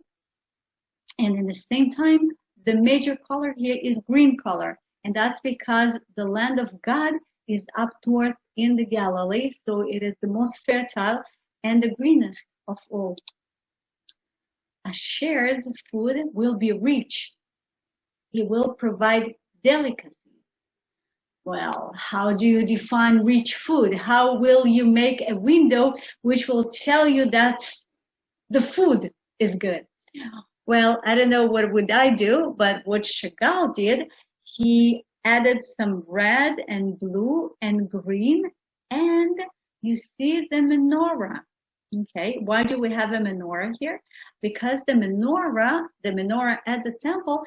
And in the same time, the major color here is green color. And that's because the land of God is up north in the Galilee. So it is the most fertile and the greenest of all. Asher's food will be rich. He will provide delicacies. Well, how do you define rich food? How will you make a window which will tell you that the food is good? Well, I don't know what would I do, but what Chagall did, he added some red and blue and green, and you see the menorah. Okay, why do we have a menorah here? Because the menorah at the temple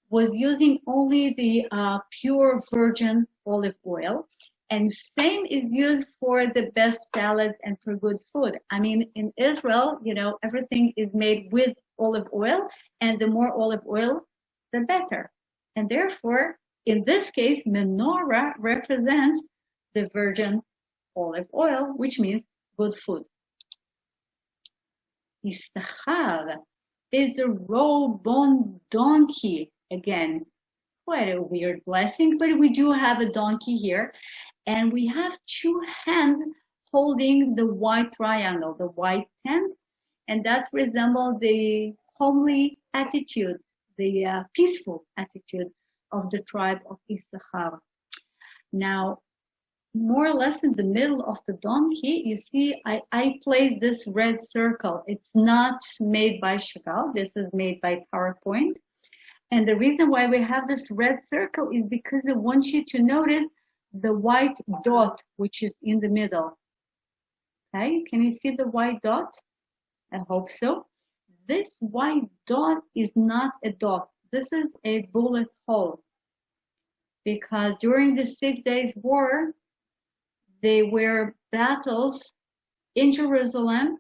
was using only the pure virgin olive oil, and same is used for the best salads and for good food. I mean, in Israel, you know, everything is made with olive oil, and the more olive oil, the better. And therefore, in this case, menorah represents the virgin olive oil, which means good food. Issachar is the raw-boned donkey. Again, quite a weird blessing, but we do have a donkey here. And we have two hands holding the white triangle, the white tent, and that resembles the homely attitude, the peaceful attitude of the tribe of Issachar. Now, more or less in the middle of the donkey, you see, I placed this red circle. It's not made by Chagall. This is made by PowerPoint. And the reason why we have this red circle is because I want you to notice the white dot, which is in the middle. Okay, can you see the white dot? I hope so. This white dot is not a dot. This is a bullet hole. Because during the 6 days war, there were battles in Jerusalem,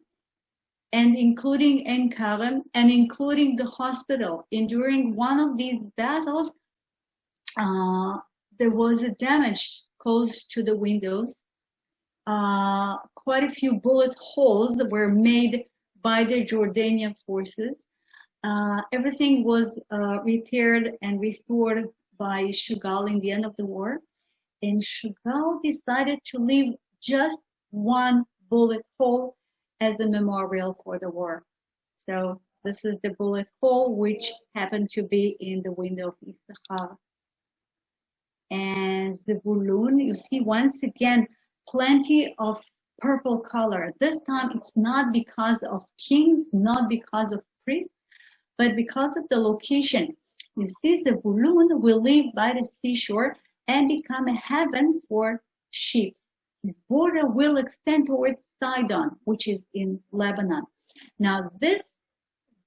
and including Ein Karem, and including the hospital. And during one of these battles, there was a damage caused to the windows. Quite a few bullet holes were made by the Jordanian forces. Everything was repaired and restored by Chagall in the end of the war. And Chagall decided to leave just one bullet hole as a memorial for the war. So this is the bullet hole which happened to be in the window of Issachar. And the balloon, you see once again, plenty of purple color. This time it's not because of kings, not because of priests, but because of the location. You see the balloon will live by the seashore and become a heaven for sheep. Its border will extend towards Sidon, which is in Lebanon. Now this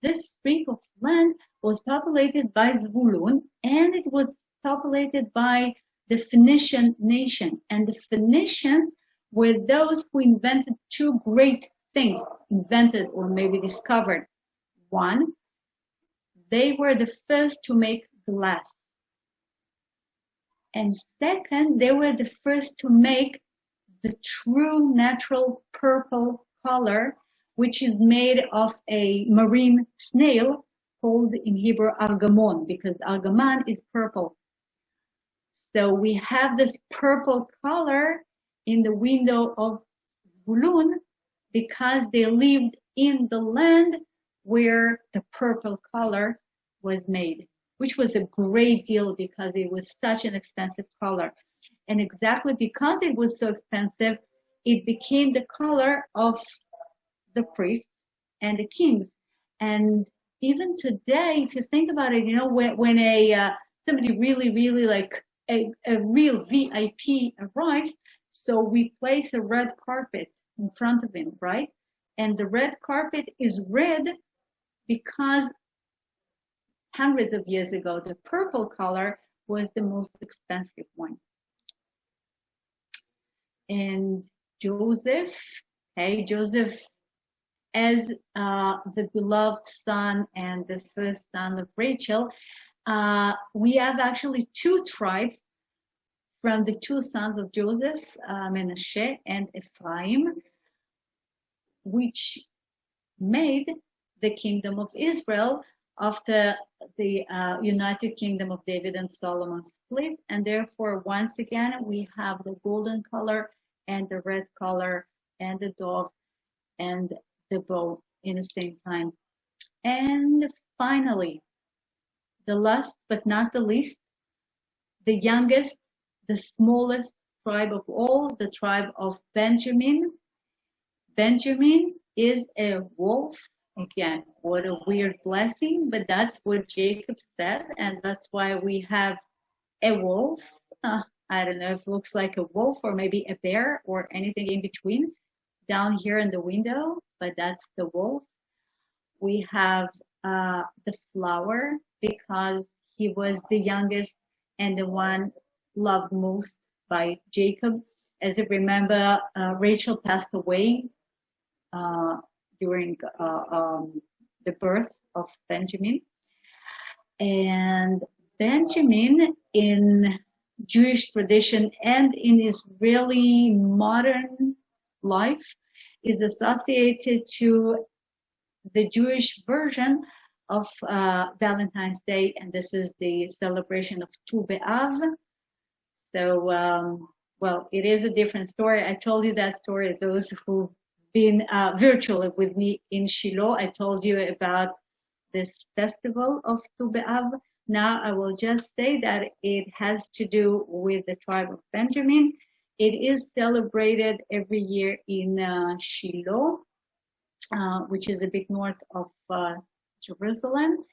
strip of land was populated by Zvulun, and it was populated by the Phoenician nation. And the Phoenicians were those who invented two great things, invented or maybe discovered. One, they were the first to make glass. And second, they were the first to make the true natural purple color, which is made of a marine snail called in Hebrew argamon, because argamon is purple. So we have this purple color in the window of Zvulun because they lived in the land where the purple color was made, which was a great deal because it was such an expensive color. And exactly because it was so expensive, it became the color of the priests and the kings. And even today, if you think about it, you know, when somebody really like a real VIP arrives, so we place a red carpet in front of him, right? And the red carpet is red because hundreds of years ago, the purple color was the most expensive one. And Joseph, Joseph as the beloved son and the first son of Rachel, we have actually two tribes from the two sons of Joseph, Menashe and Ephraim, which made the kingdom of Israel after the United Kingdom of David and Solomon split. And therefore, once again, we have the golden color and the red color and the dove and the bow in the same time. And finally, the last but not the least, the youngest, the smallest tribe of all, the tribe of Benjamin. Benjamin is a wolf. Again, what a weird blessing, but that's what Jacob said, and that's why we have a wolf. I don't know if it looks like a wolf or maybe a bear or anything in between down here in the window, but that's the wolf. We have the flower because he was the youngest and the one loved most by Jacob. As you remember, Rachel passed away during the birth of Benjamin. And Benjamin, in Jewish tradition and in Israeli modern life, is associated to the Jewish version of Valentine's Day, and this is the celebration of Tu B'Av. So, well, it is a different story. I told you that story. Those who've been virtually with me in Shiloh, I told you about this festival of Tu B'Av. Now I will just say that it has to do with the tribe of Benjamin. It is celebrated every year in Shiloh, which is a bit north of Jerusalem.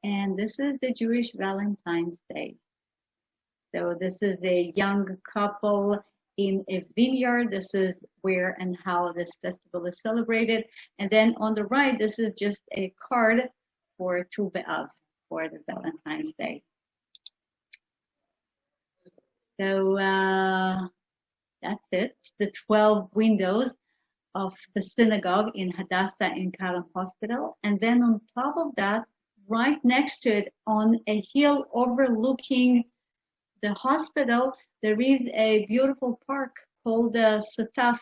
And this is the Jewish Valentine's Day. So this is a young couple in a vineyard. This is where and how this festival is celebrated. And then on the right, this is just a card for Tu B'Av, for the Valentine's Day. So that's it. The 12 windows of the synagogue in Hadassah Ein Karem Hospital. And then on top of that, right next to it, on a hill overlooking the hospital, there is a beautiful park called Sataf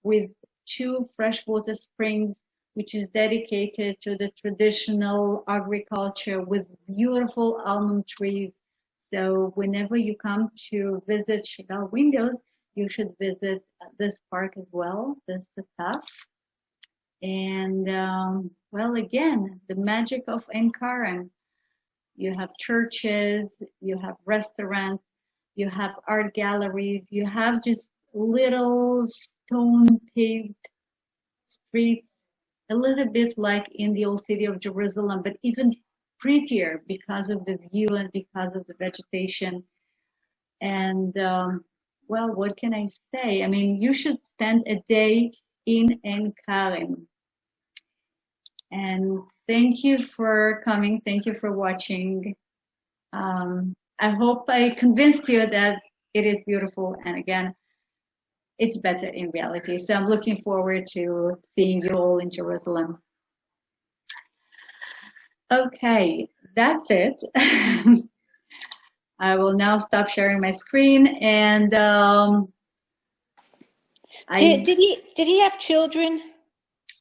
with 2 freshwater springs, which is dedicated to the traditional agriculture with beautiful almond trees. So whenever you come to visit Chagall Windows, you should visit this park as well, the Sataf. And well, again, the magic of Ein Karem. You have churches, you have restaurants, you have art galleries, you have just little stone paved streets, a little bit like in the old city of Jerusalem, but even prettier because of the view and because of the vegetation. And well, what can I say? I mean, you should spend a day in Ein Karem. And thank you for coming. Thank you for watching. I hope I convinced you that it is beautiful. And again, it's better in reality. So I'm looking forward to seeing you all in Jerusalem. Okay, that's it. I will now stop sharing my screen. And did he have children?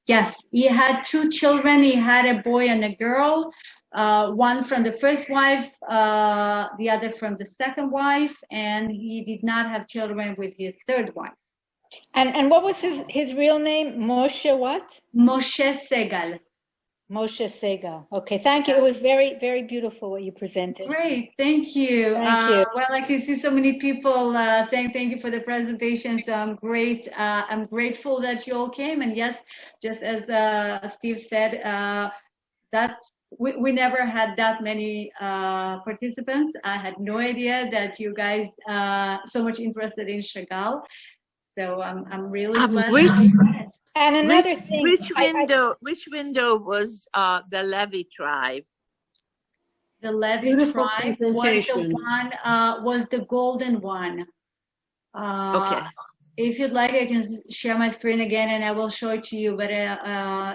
Yes, he had 2 children. He had a boy and a girl, one from the first wife, the other from the second wife, and he did not have children with his third wife. And what was his real name? Moshe what? Moshe Segal. Moshe Segal. Okay, thank you. It was very, very beautiful what you presented. Great, thank you. Thank you. Well, I can see so many people saying thank you for the presentation. So I'm grateful that you all came. And yes, just as Steve said, we never had that many participants. I had no idea that you guys so much interested in Chagall. So I'm really glad. And another thing, which window was the Levi tribe? The Levi Beautiful tribe was presentation. the one, was the golden one. Okay. If you'd like, I can share my screen again and I will show it to you. But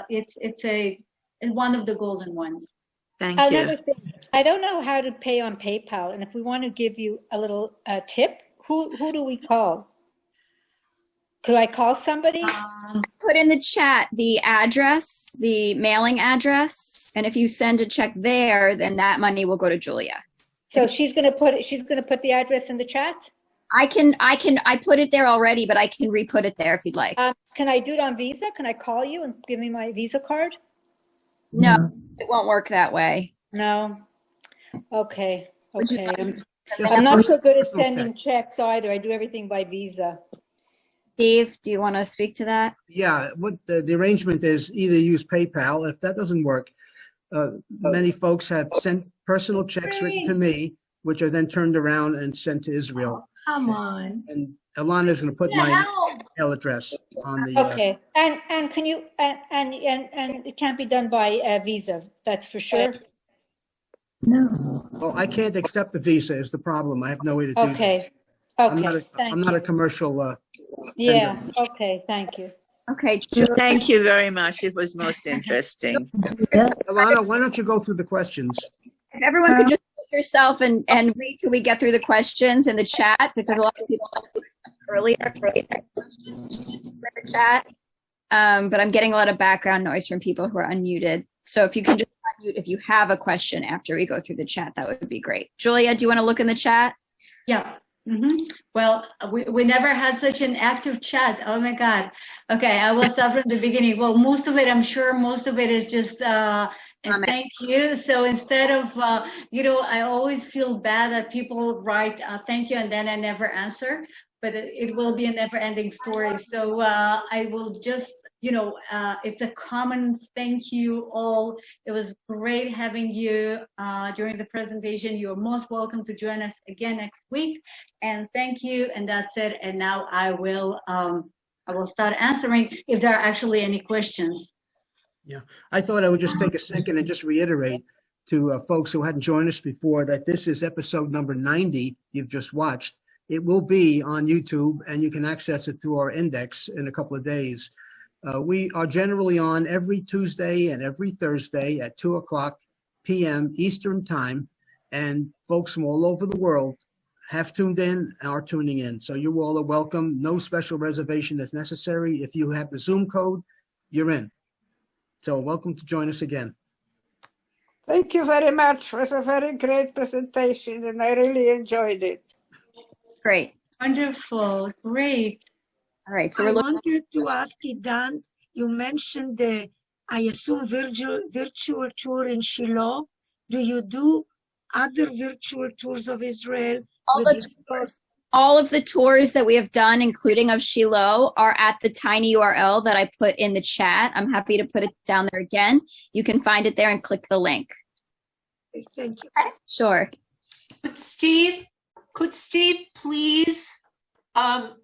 it's one of the golden ones. Thank another you. thing, I don't know how to pay on PayPal, and if we want to give you a little tip, who do we call? Could I call somebody? Put in the chat the address, the mailing address, and if you send a check there, then that money will go to Julia. So she's gonna put the address in the chat. I put it there already, but I can re-put it there if you'd like. Can I do it on Visa? Can I call you and give me my Visa card? No, it won't work that way. No. Okay. Would you Okay. like- I'm not so good at Okay. sending checks either. I do everything by Visa. Steve, do you want to speak to that? Yeah, what the arrangement is, either use PayPal. If that doesn't work, many folks have sent personal checks written to me, which are then turned around and sent to Israel. Come on. And Alana is going to put my email address on the. Okay. And can you and it can't be done by Visa. That's for sure. Well, I can't accept the Visa is the problem. I have no way to do that. Okay. I'm Okay. not a commercial. Yeah. Okay. Thank you. Okay. Thank you very much. It was most interesting. Alana, why don't you go through the questions? If everyone could just put yourself and read till we get through the questions in the chat, because a lot of people earlier questions in the chat. But I'm getting a lot of background noise from people who are unmuted. So if you can just unmute if you have a question after we go through the chat, that would be great. Julia, do you want to look in the chat? Yeah. Well, we never had such an active chat. Oh my God. Okay, I will start from the beginning. Well, most of it, I'm sure most of it is just and thank you. So instead of, I always feel bad that people write thank you and then I never answer, but it will be a never ending story. So I will just, it's a common thank you all. It was great having you during the presentation. You're most welcome to join us again next week. And thank you. And that's it. And now I will start answering if there are actually any questions. Yeah, I thought I would just take a second and just reiterate to folks who hadn't joined us before that this is episode number 90 you've just watched. It will be on YouTube and you can access it through our index in a couple of days. We are generally on every Tuesday and every Thursday at 2:00 p.m. Eastern time, and folks from all over the world have tuned in and are tuning in. So you all are welcome. No special reservation is necessary. If you have the Zoom code, you're in. So welcome to join us again. Thank you very much. It was a very great presentation and I really enjoyed it. Great. Wonderful. Great. All right. So I we're looking. wanted to ask Idan, you mentioned the, I assume, virtual tour in Shiloh. Do you do other virtual tours of Israel? All of the tours that we have done, including of Shiloh, are at the tiny URL that I put in the chat. I'm happy to put it down there again. You can find it there and click the link. Thank you. Okay, sure. Could Steve please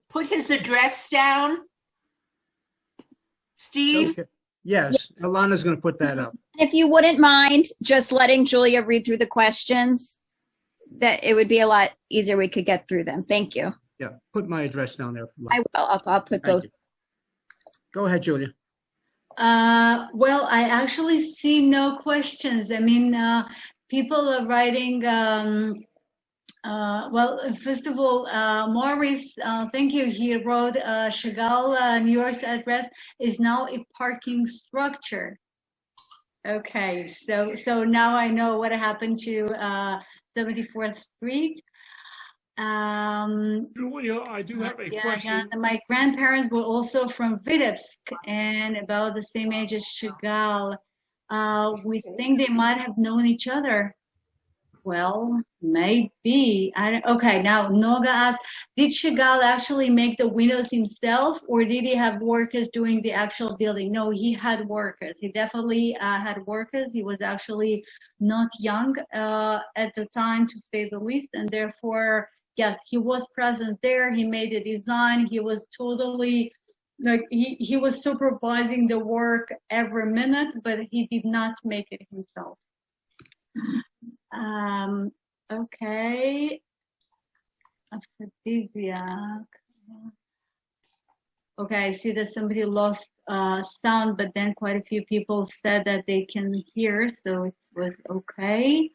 put his address down? Steve? Okay. Yes, Alana's going to put that up. If you wouldn't mind just letting Julia read through the questions, that it would be a lot easier. We could get through them. Thank you. Yeah, put my address down there. I will. I'll put both. Go ahead, Julia. Well, I actually see no questions. I mean, people are writing. Well, first of all, Maurice, thank you. He wrote Chagall, New York's address is now a parking structure. Okay, so now I know what happened to 74th Street. Julia, I do have a question. My grandparents were also from Vitebsk and about the same age as Chagall. We think they might have known each other. Well, maybe. Okay, now Noga asked, did Chagall actually make the windows himself or did he have workers doing the actual building? No, he had workers. He definitely had workers. He was actually not young at the time, to say the least, and therefore, yes, he was present there. He made a design. He was totally, like, he was supervising the work every minute, but he did not make it himself. Okay. Aphrodisiac. Okay, I see that somebody lost sound, but then quite a few people said that they can hear, so it was okay.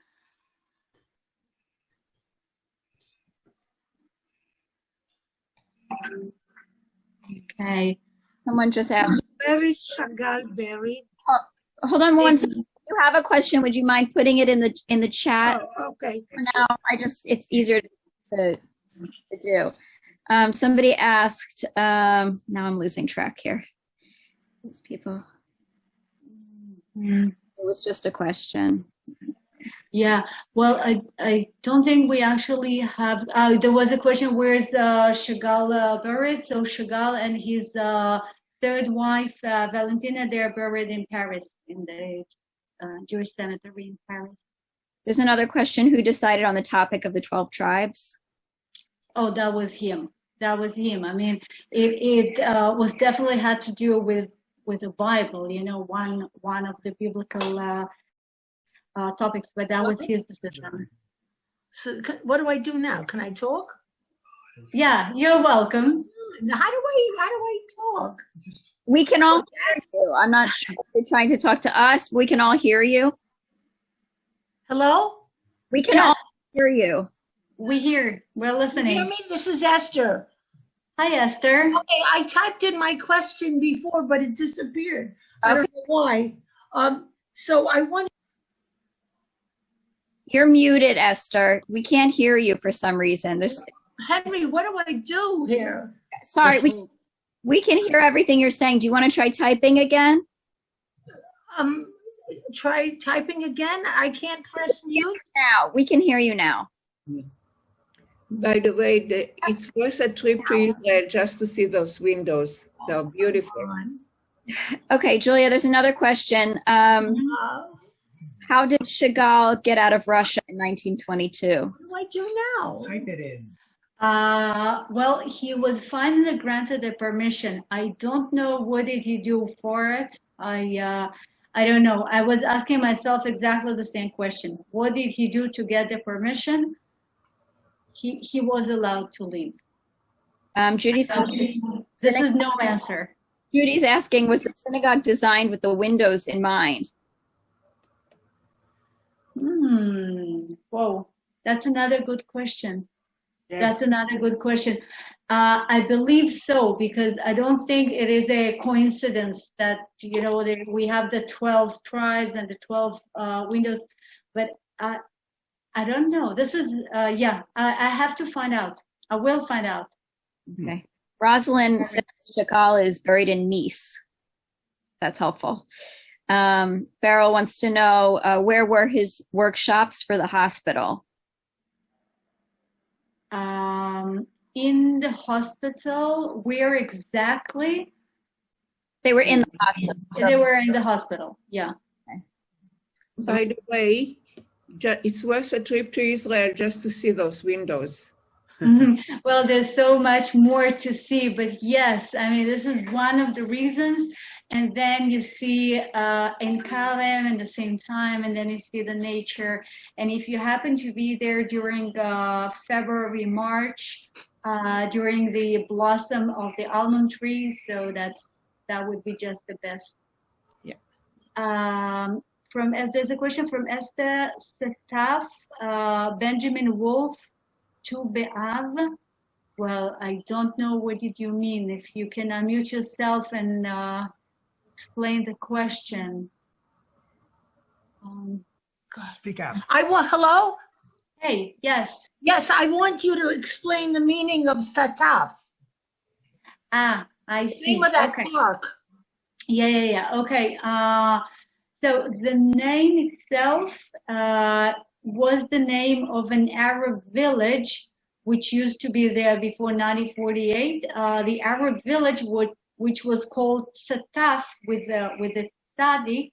Okay. Someone just asked. Where is Chagall buried? Hold on one second. If you have a question, would you mind putting it in the chat? Oh, okay. For now, it's easier to do. Somebody asked, now I'm losing track here. These people. It was just a question. Yeah, well, I don't think we actually have, there was a question, where's Chagall buried? So Chagall and his third wife, Valentina, they're buried in Paris, in the Jewish cemetery in Paris. There's another question. Who decided on the topic of the 12 tribes? Oh, that was him. That was him. I mean, it was definitely had to do with the Bible, you know, one of the biblical topics, but that was his decision. So what do I do now? Can I talk? Yeah, you're welcome. How do I talk? We can all hear you. I'm not sure if you're trying to talk to us. We can all hear you. Hello? We can all hear you. We hear. We're listening. Hear me? This is Esther. Hi, Esther. Okay, I typed in my question before, but it disappeared. I don't know why. So I want. You're muted, Esther. We can't hear you for some reason. Henry, what do I do here? Sorry, we can hear everything you're saying. Do you want to try typing again? Try typing again. I can't press mute. Now, we can hear you now. By the way, it's worth a trip to Israel just to see those windows. They're beautiful. Okay, Julia, there's another question. How did Chagall get out of Russia in 1922? What do I do now? Type it in. Well, he was finally granted the permission. I don't know what did he do for it. I don't know. I was asking myself exactly the same question. What did he do to get the permission? He was allowed to leave. Judy's asking, this is no answer. Judy's asking, was the synagogue designed with the windows in mind? Whoa, that's another good question. That's another good question. I believe so, because I don't think it is a coincidence that, you know, we have the 12 tribes and the 12 windows, but I don't know. This is, I have to find out. I will find out. Okay. Rosalind says Chagall is buried in Nice. That's helpful. Beryl wants to know, where were his workshops for the hospital? In the hospital, where exactly? They were in the hospital. They were in the hospital, yeah. Okay. By the way, it's worth a trip to Israel just to see those windows. Well, there's so much more to see, but yes, I mean, this is one of the reasons. And then you see Ein Karem at the same time, and then you see the nature. And if you happen to be there during February, March, during the blossom of the almond trees, so that would be just the best. Yeah. There's a question from Esther Setaf, Benjamin Wolf, Tu Be'av. Well, I don't know what did you mean. If you can unmute yourself and explain the question. Speak out. Hello? Hey, yes. Yes, I want you to explain the meaning of Sataf. I see. Name of that park. Yeah. Okay. So the name itself was the name of an Arab village which used to be there before 1948. The Arab village which was called Sataf with the Tzadi.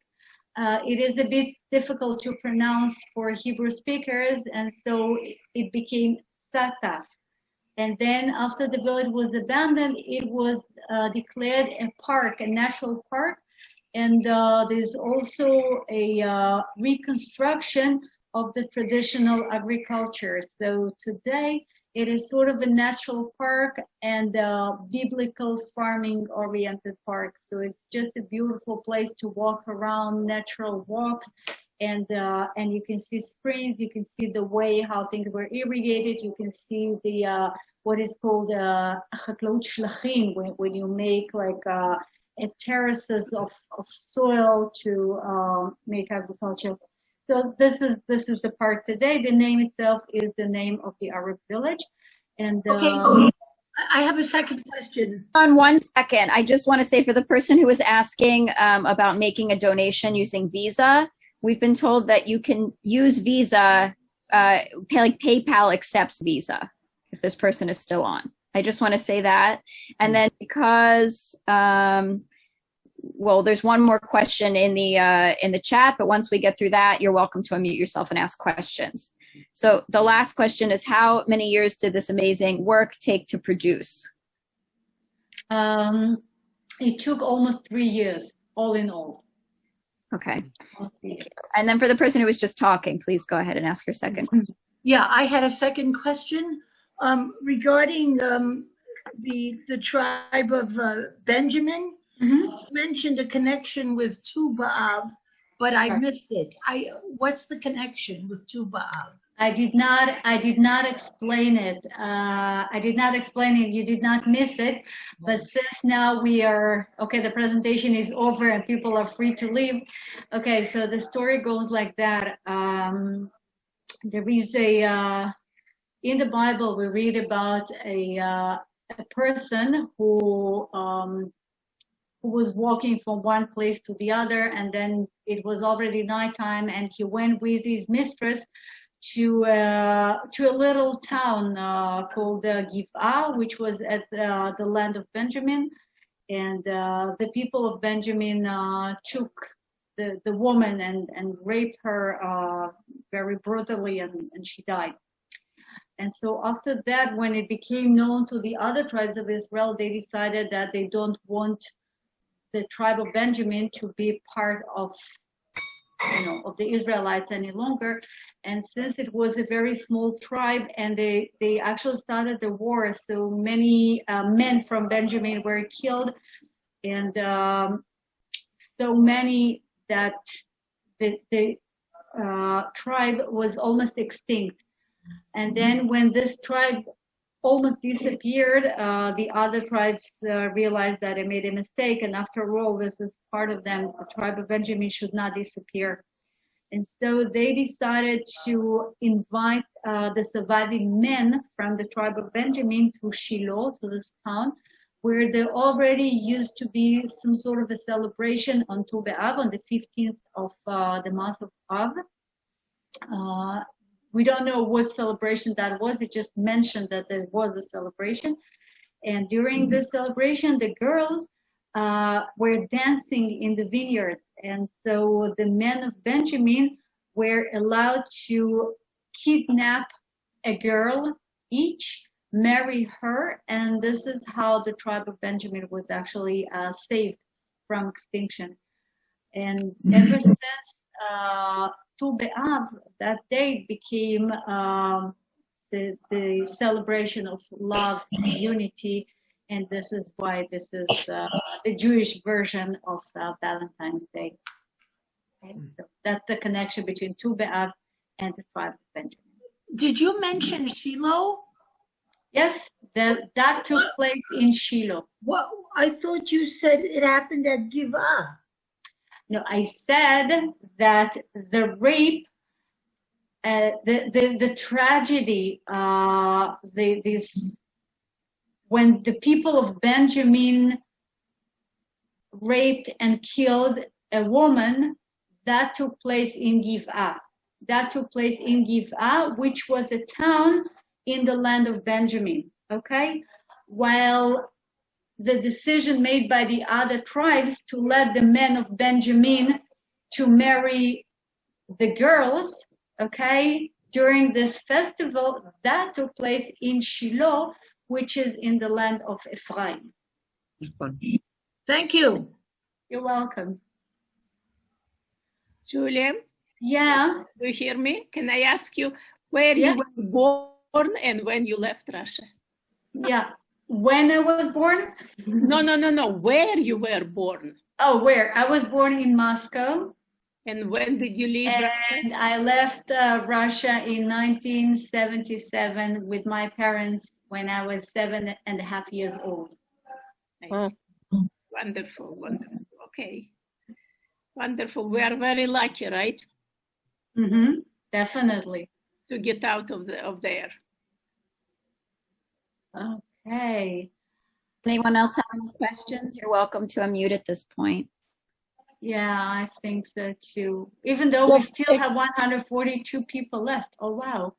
It is a bit difficult to pronounce for Hebrew speakers, and so it became Sataf. And then after the village was abandoned, it was declared a park, a national park. And there's also a reconstruction of the traditional agriculture. So today, it is sort of a natural park and biblical farming oriented park. So it's just a beautiful place to walk around, natural walks, and you can see springs, you can see the way how things were irrigated, you can see the what is called chaklaut shlachim, when you make like terraces of soil to make agriculture. So this is the park today. The name itself is the name of the Arab village. And okay, I have a second question. On 1 second, I just want to say for the person who was asking about making a donation using Visa, we've been told that you can use Visa, like PayPal accepts Visa if this person is still on. I just want to say that. And then because well, there's one more question in the chat, but once we get through that, you're welcome to unmute yourself and ask questions. So the last question is, how many years did this amazing work take to produce? It took almost 3 years, all in all. Okay. Thank you. And then for the person who was just talking, please go ahead and ask your second question. Yeah, I had a second question regarding the tribe of Benjamin. You mentioned a connection with Tu B'Av, but I missed it. What's the connection with Tu B'Av? I did not explain it. I did not explain it. You did not miss it. But since now we are, okay, the presentation is over and people are free to leave. Okay, so the story goes like that. There is in the Bible, we read about a person who was walking from one place to the other, and then it was already nighttime, and he went with his mistress to a little town called Giv'ah, which was at the land of Benjamin. And the people of Benjamin took the woman and raped her very brutally, and she died. And so after that, when it became known to the other tribes of Israel, they decided that they don't want the tribe of Benjamin to be part of the Israelites any longer. And since it was a very small tribe, and they actually started the war, so many men from Benjamin were killed, and so many that the tribe was almost extinct. And then when this tribe almost disappeared, the other tribes realized that they made a mistake, and after all, this is part of them. The tribe of Benjamin should not disappear. And so they decided to invite the surviving men from the tribe of Benjamin to Shiloh, to this town, where there already used to be some sort of a celebration on Tu B'Av, on the 15th of the month of Av. We don't know what celebration that was. It just mentioned that there was a celebration. And during this celebration, the girls were dancing in the vineyards. And so the men of Benjamin were allowed to kidnap a girl each, marry her, and this is how the tribe of Benjamin was actually saved from extinction. And ever since Tu B'Av, that day became the celebration of love and unity, and this is why this is the Jewish version of Valentine's Day. Okay, so that's the connection between Tu B'Av and the tribe of Benjamin. Did you mention Shiloh? Yes, that took place in Shiloh. Well, I thought you said it happened at Giv'ah. No, I said that the rape, the tragedy, when the people of Benjamin raped and killed a woman, that took place in Giv'ah. That took place in Giv'ah, which was a town in the land of Benjamin, okay? While the decision made by the other tribes to let the men of Benjamin to marry the girls, okay, during this festival, that took place in Shiloh, which is in the land of Ephraim. Thank you. You're welcome. Julia? Yeah? Do you hear me? Can I ask you where you were born and when you left Russia? Yeah. When I was born? No. Where you were born? Oh, where? I was born in Moscow. And when did you leave? And I left Russia in 1977 with my parents when I was 7.5 years old. Nice. Oh. Wonderful. Okay. Wonderful. We are very lucky, right? Mm-hmm. Definitely. To get out of there. Okay. Anyone else have any questions? You're welcome to unmute at this point. Yeah, I think so too. Even though we still have 142 people left. Oh, wow.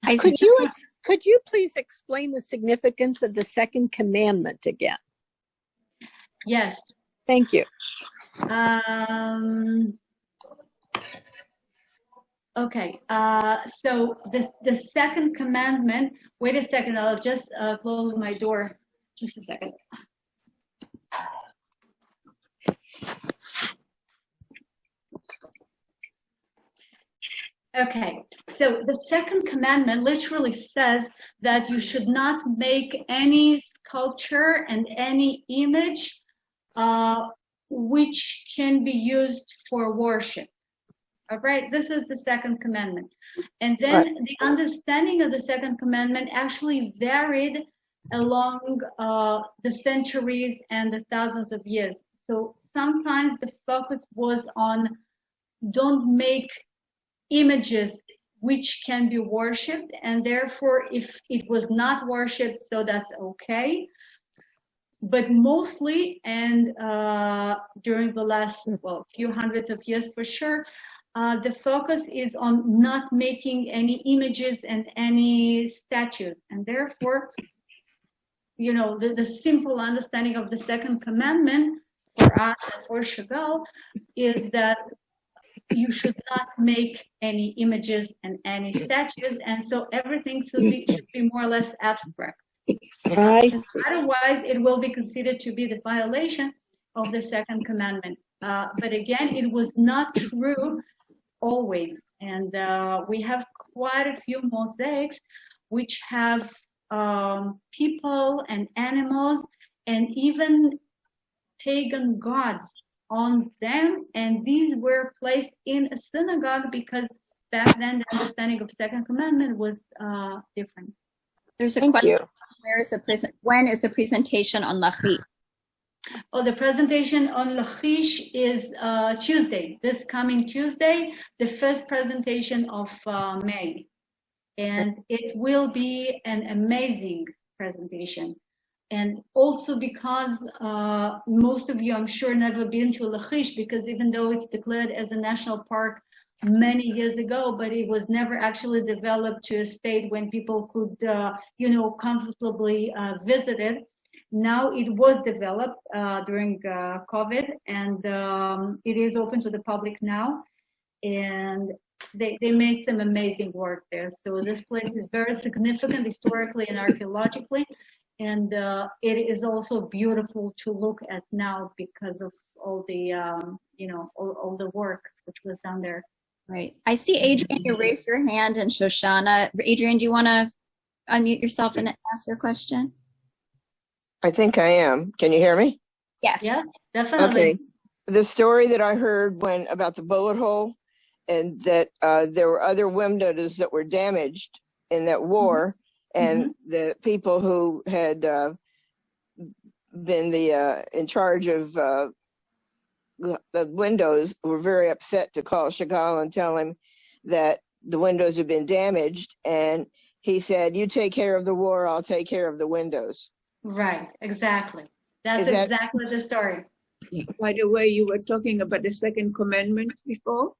Could you please explain the significance of the second commandment again? Yes. Thank you. Okay, so the second commandment, wait a second, I'll just close my door. Just a second. Okay, so the second commandment literally says that you should not make any sculpture and any image which can be used for worship. All right, this is the second commandment. And then the understanding of the second commandment actually varied along the centuries and the thousands of years. So sometimes the focus was on don't make images which can be worshipped, and therefore if it was not worshipped, so that's okay. But mostly, and during the last few hundreds of years for sure, the focus is on not making any images and any statues. And therefore, you know, the simple understanding of the second commandment for us and for Chagall is that you should not make any images and any statues. And so everything should be more or less abstract. I see. Otherwise, it will be considered to be the violation of the second commandment. But again, it was not true always. And we have quite a few mosaics which have people and animals and even pagan gods on them. And these were placed in a synagogue because back then the understanding of second commandment was different. There's a Thank question. you. When is the presentation on Lachish? Oh, the presentation on Lachish is Tuesday, this coming Tuesday, the first presentation of May. And it will be an amazing presentation. And also because most of you, I'm sure, never been to Lachish, because even though it's declared as a national park many years ago, but it was never actually developed to a state when people could, you know, comfortably visit it. Now it was developed during COVID, and it is open to the public now. And they made some amazing work there. So this place is very significant historically and archaeologically. And it is also beautiful to look at now because of all the, you know, all the work which was done there. Right. I see Adrian, you raised your hand, and Shoshana. Adrian, do you want to unmute yourself and ask your question? I think I am. Can you hear me? Yes. Yes, definitely. Okay. The story that I heard about the bullet hole, and that there were other windows that were damaged in that war, and the people who had been in charge of the windows were very upset to call Chagall and tell him that the windows had been damaged, and he said, "You take care of the war, I'll take care of the windows." Right, exactly. That's exactly the story. By the way, you were talking about the second commandment before.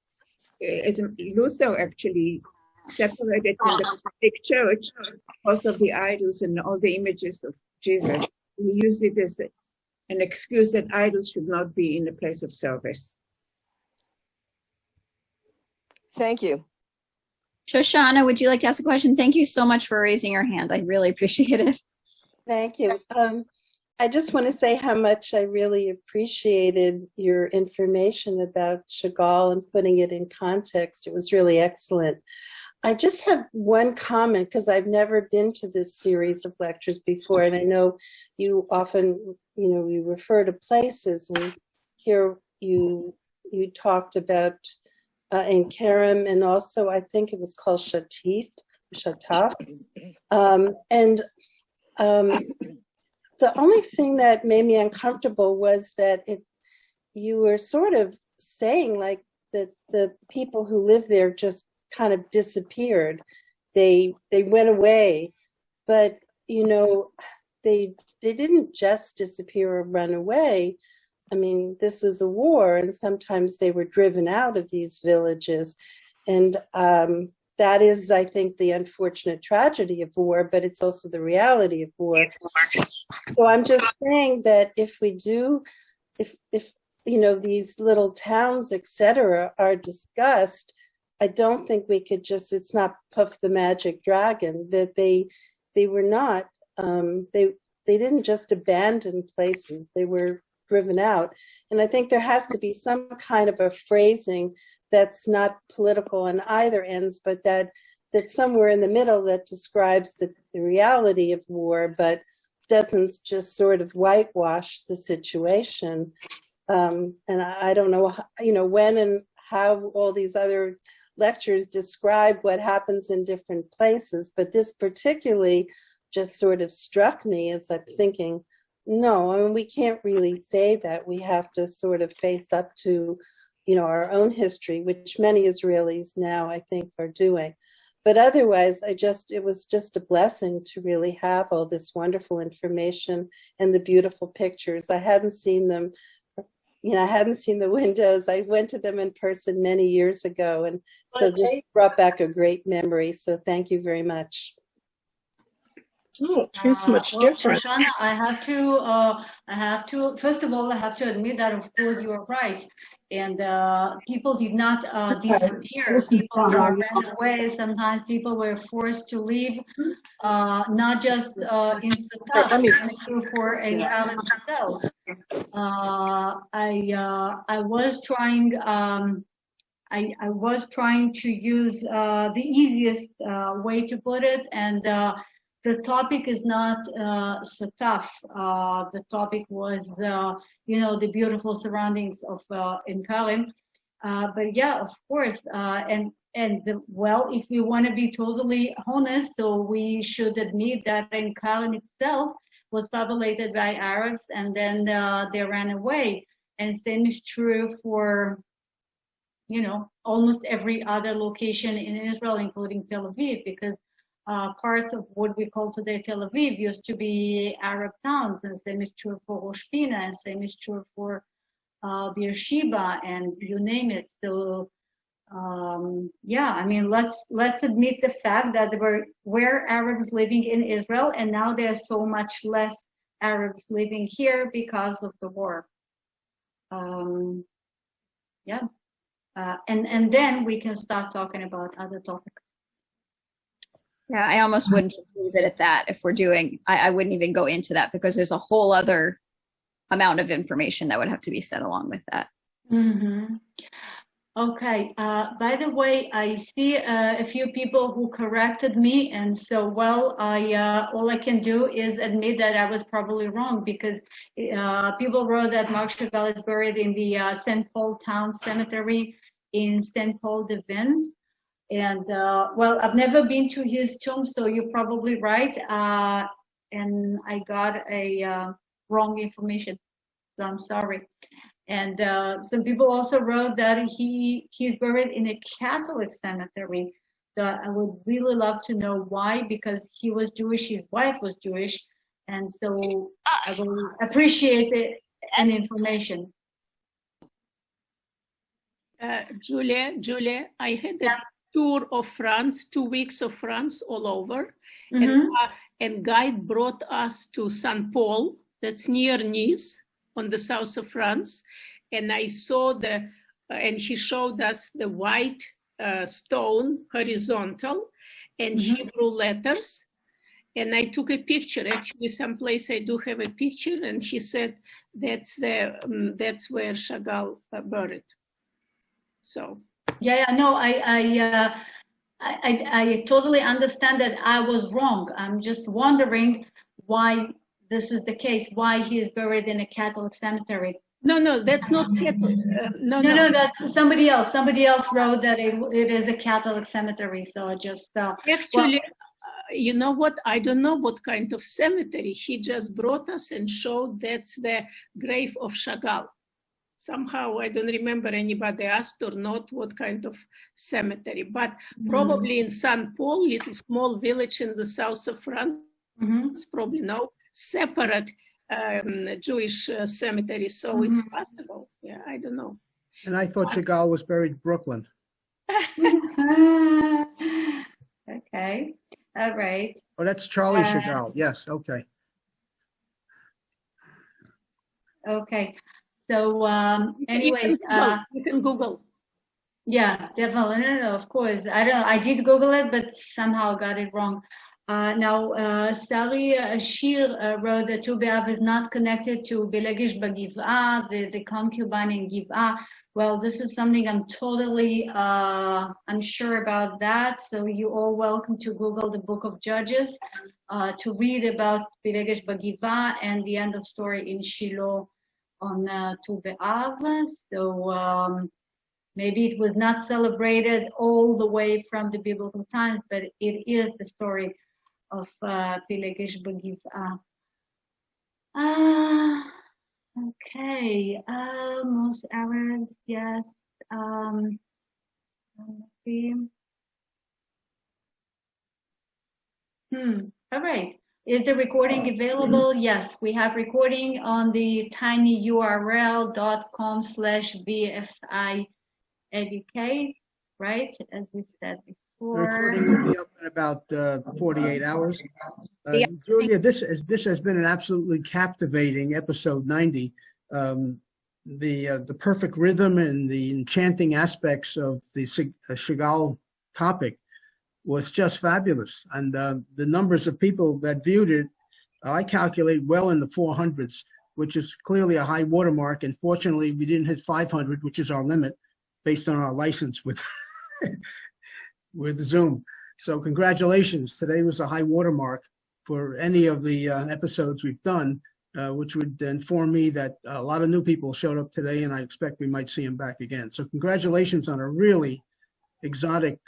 As Luther actually separated from the Catholic Church most of the idols and all the images of Jesus. He used it as an excuse that idols should not be in the place of service. Thank you. Shoshana, would you like to ask a question? Thank you so much for raising your hand. I really appreciate it. Thank you. I just want to say how much I really appreciated your information about Chagall and putting it in context. It was really excellent. I just have one comment, because I've never been to this series of lectures before, and I know you often, you know, you refer to places, and here you talked about Ein Karem, and also I think it was called Shataf. The only thing that made me uncomfortable was that you were sort of saying like that the people who live there just kind of disappeared. They went away, but you know, they didn't just disappear or run away. I mean, this is a war, and sometimes they were driven out of these villages, and that is, I think, the unfortunate tragedy of war, but it's also the reality of war. So I'm just saying that if you know, these little towns, etc., are discussed, I don't think we could just, it's not Puff the Magic Dragon, that they were not, they didn't just abandon places, they were driven out. And I think there has to be some kind of a phrasing that's not political on either ends, but that's somewhere in the middle that describes the reality of war, but doesn't just sort of whitewash the situation. And I don't know, when and how all these other lectures describe what happens in different places, but this particularly just sort of struck me as I'm thinking, no, I mean, we can't really say that. We have to sort of face up to, our own history, which many Israelis now, I think, are doing. But otherwise, it was just a blessing to really have all this wonderful information and the beautiful pictures. I hadn't seen them, I hadn't seen the windows. I went to them in person many years ago. And so this brought back a great memory. So thank you very much. Oh, it tastes much different. Shoshana, I have to, first of all, I have to admit that, of course, you are right. And people did not disappear. People ran away. Sometimes people were forced to leave, not just in Synagogue, it's true for Ein Karem itself. I was trying to use the easiest way to put it, and the topic is not so tough. The topic was, the beautiful surroundings of Ein Karem. But yeah, of course, if we want to be totally honest, so we should admit that Ein Karem itself was populated by Arabs, and then they ran away. And same is true for, almost every other location in Israel, including Tel Aviv, because parts of what we call today Tel Aviv used to be Arab towns, and same is true for Rosh Pina, and same is true for Beersheba, and you name it. So, let's admit the fact that there were Arabs living in Israel, and now there's so much less Arabs living here because of the war. And then we can start talking about other topics. Yeah, I almost wouldn't leave it at that. If we're doing, I wouldn't even go into that, because there's a whole other amount of information that would have to be said along with that. Mm-hmm. Okay. By the way, I see a few people who corrected me, and so all I can do is admit that I was probably wrong, because people wrote that Marc Chagall is buried in the St. Paul Town Cemetery in St. Paul de Vence. And I've never been to his tomb, so you're probably right. And I got a wrong information, so I'm sorry. And some people also wrote that he's buried in a Catholic cemetery. So I would really love to know why, because he was Jewish, his wife was Jewish, and so I will appreciate it and information. Julia, I had a tour of France, 2 weeks of France all over, and guide brought us to St. Paul, that's near Nice, on the south of France, and I saw and he showed us the white stone, horizontal, and Hebrew letters, and I took a picture. Actually, someplace I do have a picture, and he said that's where Chagall buried. So. I totally understand that I was wrong. I'm just wondering why this is the case, why he is buried in a Catholic cemetery. No, that's not Catholic. No, that's somebody else. Somebody else wrote that it is a Catholic cemetery. So I just actually, you know what? I don't know what kind of cemetery. He just brought us and showed that's the grave of Chagall. Somehow, I don't remember anybody asked or not what kind of cemetery, but probably in St. Paul, it's a small village in the south of France, probably no separate Jewish cemetery, so it's possible. Yeah, I don't know. And I thought Chagall was buried in Brooklyn. Okay, all right. Oh, that's Charlie Chagall. Yes, okay. Okay. So anyway, you can Google. Yeah, definitely. No, of course. I did Google it, but somehow got it wrong. Sari Shir wrote that Tu B'Av is not connected to Bilegish Bagiv'ah, the concubine in Giv'ah. Well, this is something I'm totally unsure about that. So you all welcome to Google the Book of Judges to read about Bilegish Bagiv'ah and the end of story in Shiloh on Tu B'Av. So maybe it was not celebrated all the way from the biblical times, but it is the story of Bilegish Bagiv'ah. Okay, most Arabs, yes. Let's see. All right. Is the recording available? Yes, we have recording on the tinyurl.com/VFI educate, right? As we said The before. recording will be up in about 48 hours. Julia, this has been an absolutely captivating episode 90. The perfect rhythm and the enchanting aspects of the Chagall topic was just fabulous. And the numbers of people that viewed it, I calculate well in the 400s, which is clearly a high watermark. And fortunately, we didn't hit 500, which is our limit based on our license with with Zoom. So congratulations. Today was a high watermark for any of the episodes we've done, which would inform me that a lot of new people showed up today, and I expect we might see them back again. So congratulations on a really exotic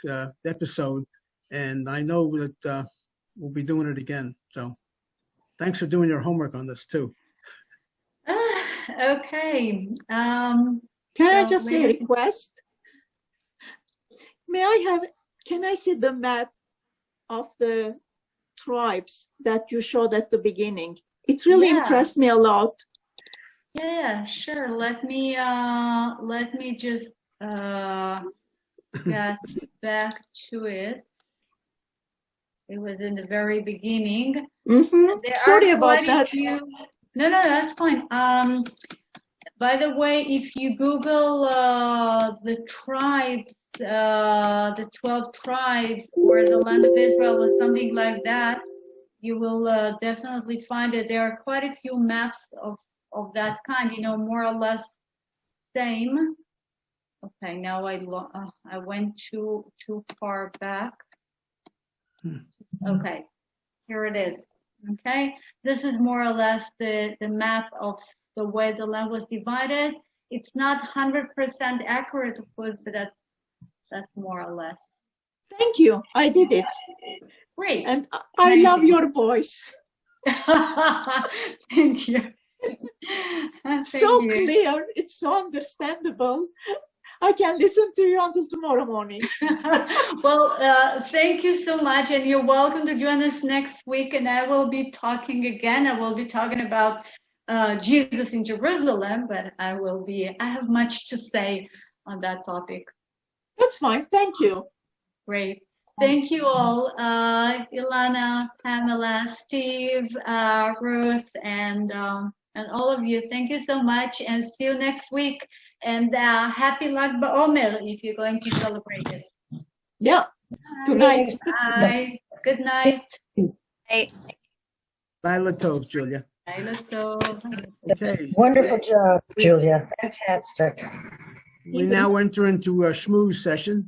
episode. And I know that we'll be doing it again. So thanks for doing your homework on this too. Okay. Can I just say a request? Can I see the map of the tribes that you showed at the beginning? It really impressed me a lot. Yeah, sure. Let me just get back to it. It was in the very beginning. Sorry about that. No, that's fine. By the way, if you Google the tribes, the 12 tribes or the land of Israel or something like that, you will definitely find that there are quite a few maps of that kind, more or less same. Okay, now I went too far back. Okay, here it is. Okay, this is more or less the map of the way the land was divided. It's not 100% accurate, of course, but that's more or less. Thank you. I did it. Great. And I love your voice. Thank you. So clear. It's so understandable. I can listen to you until tomorrow morning. Well, thank you so much. And you're welcome to join us next week. And I will be talking again. I will be talking about Jesus in Jerusalem, but I have much to say on that topic. That's fine. Thank you. Great. Thank you all, Ilana, Pamela, Steve, Ruth, and all of you. Thank you so much, and see you next week. And happy Lag BaOmer if you're going to celebrate it. Yeah. Tonight. Bye. Good night. Hey. Laila Tov, Julia. Laila Tov. Okay. Wonderful job, Julia. Fantastic. We now enter into a schmooze session.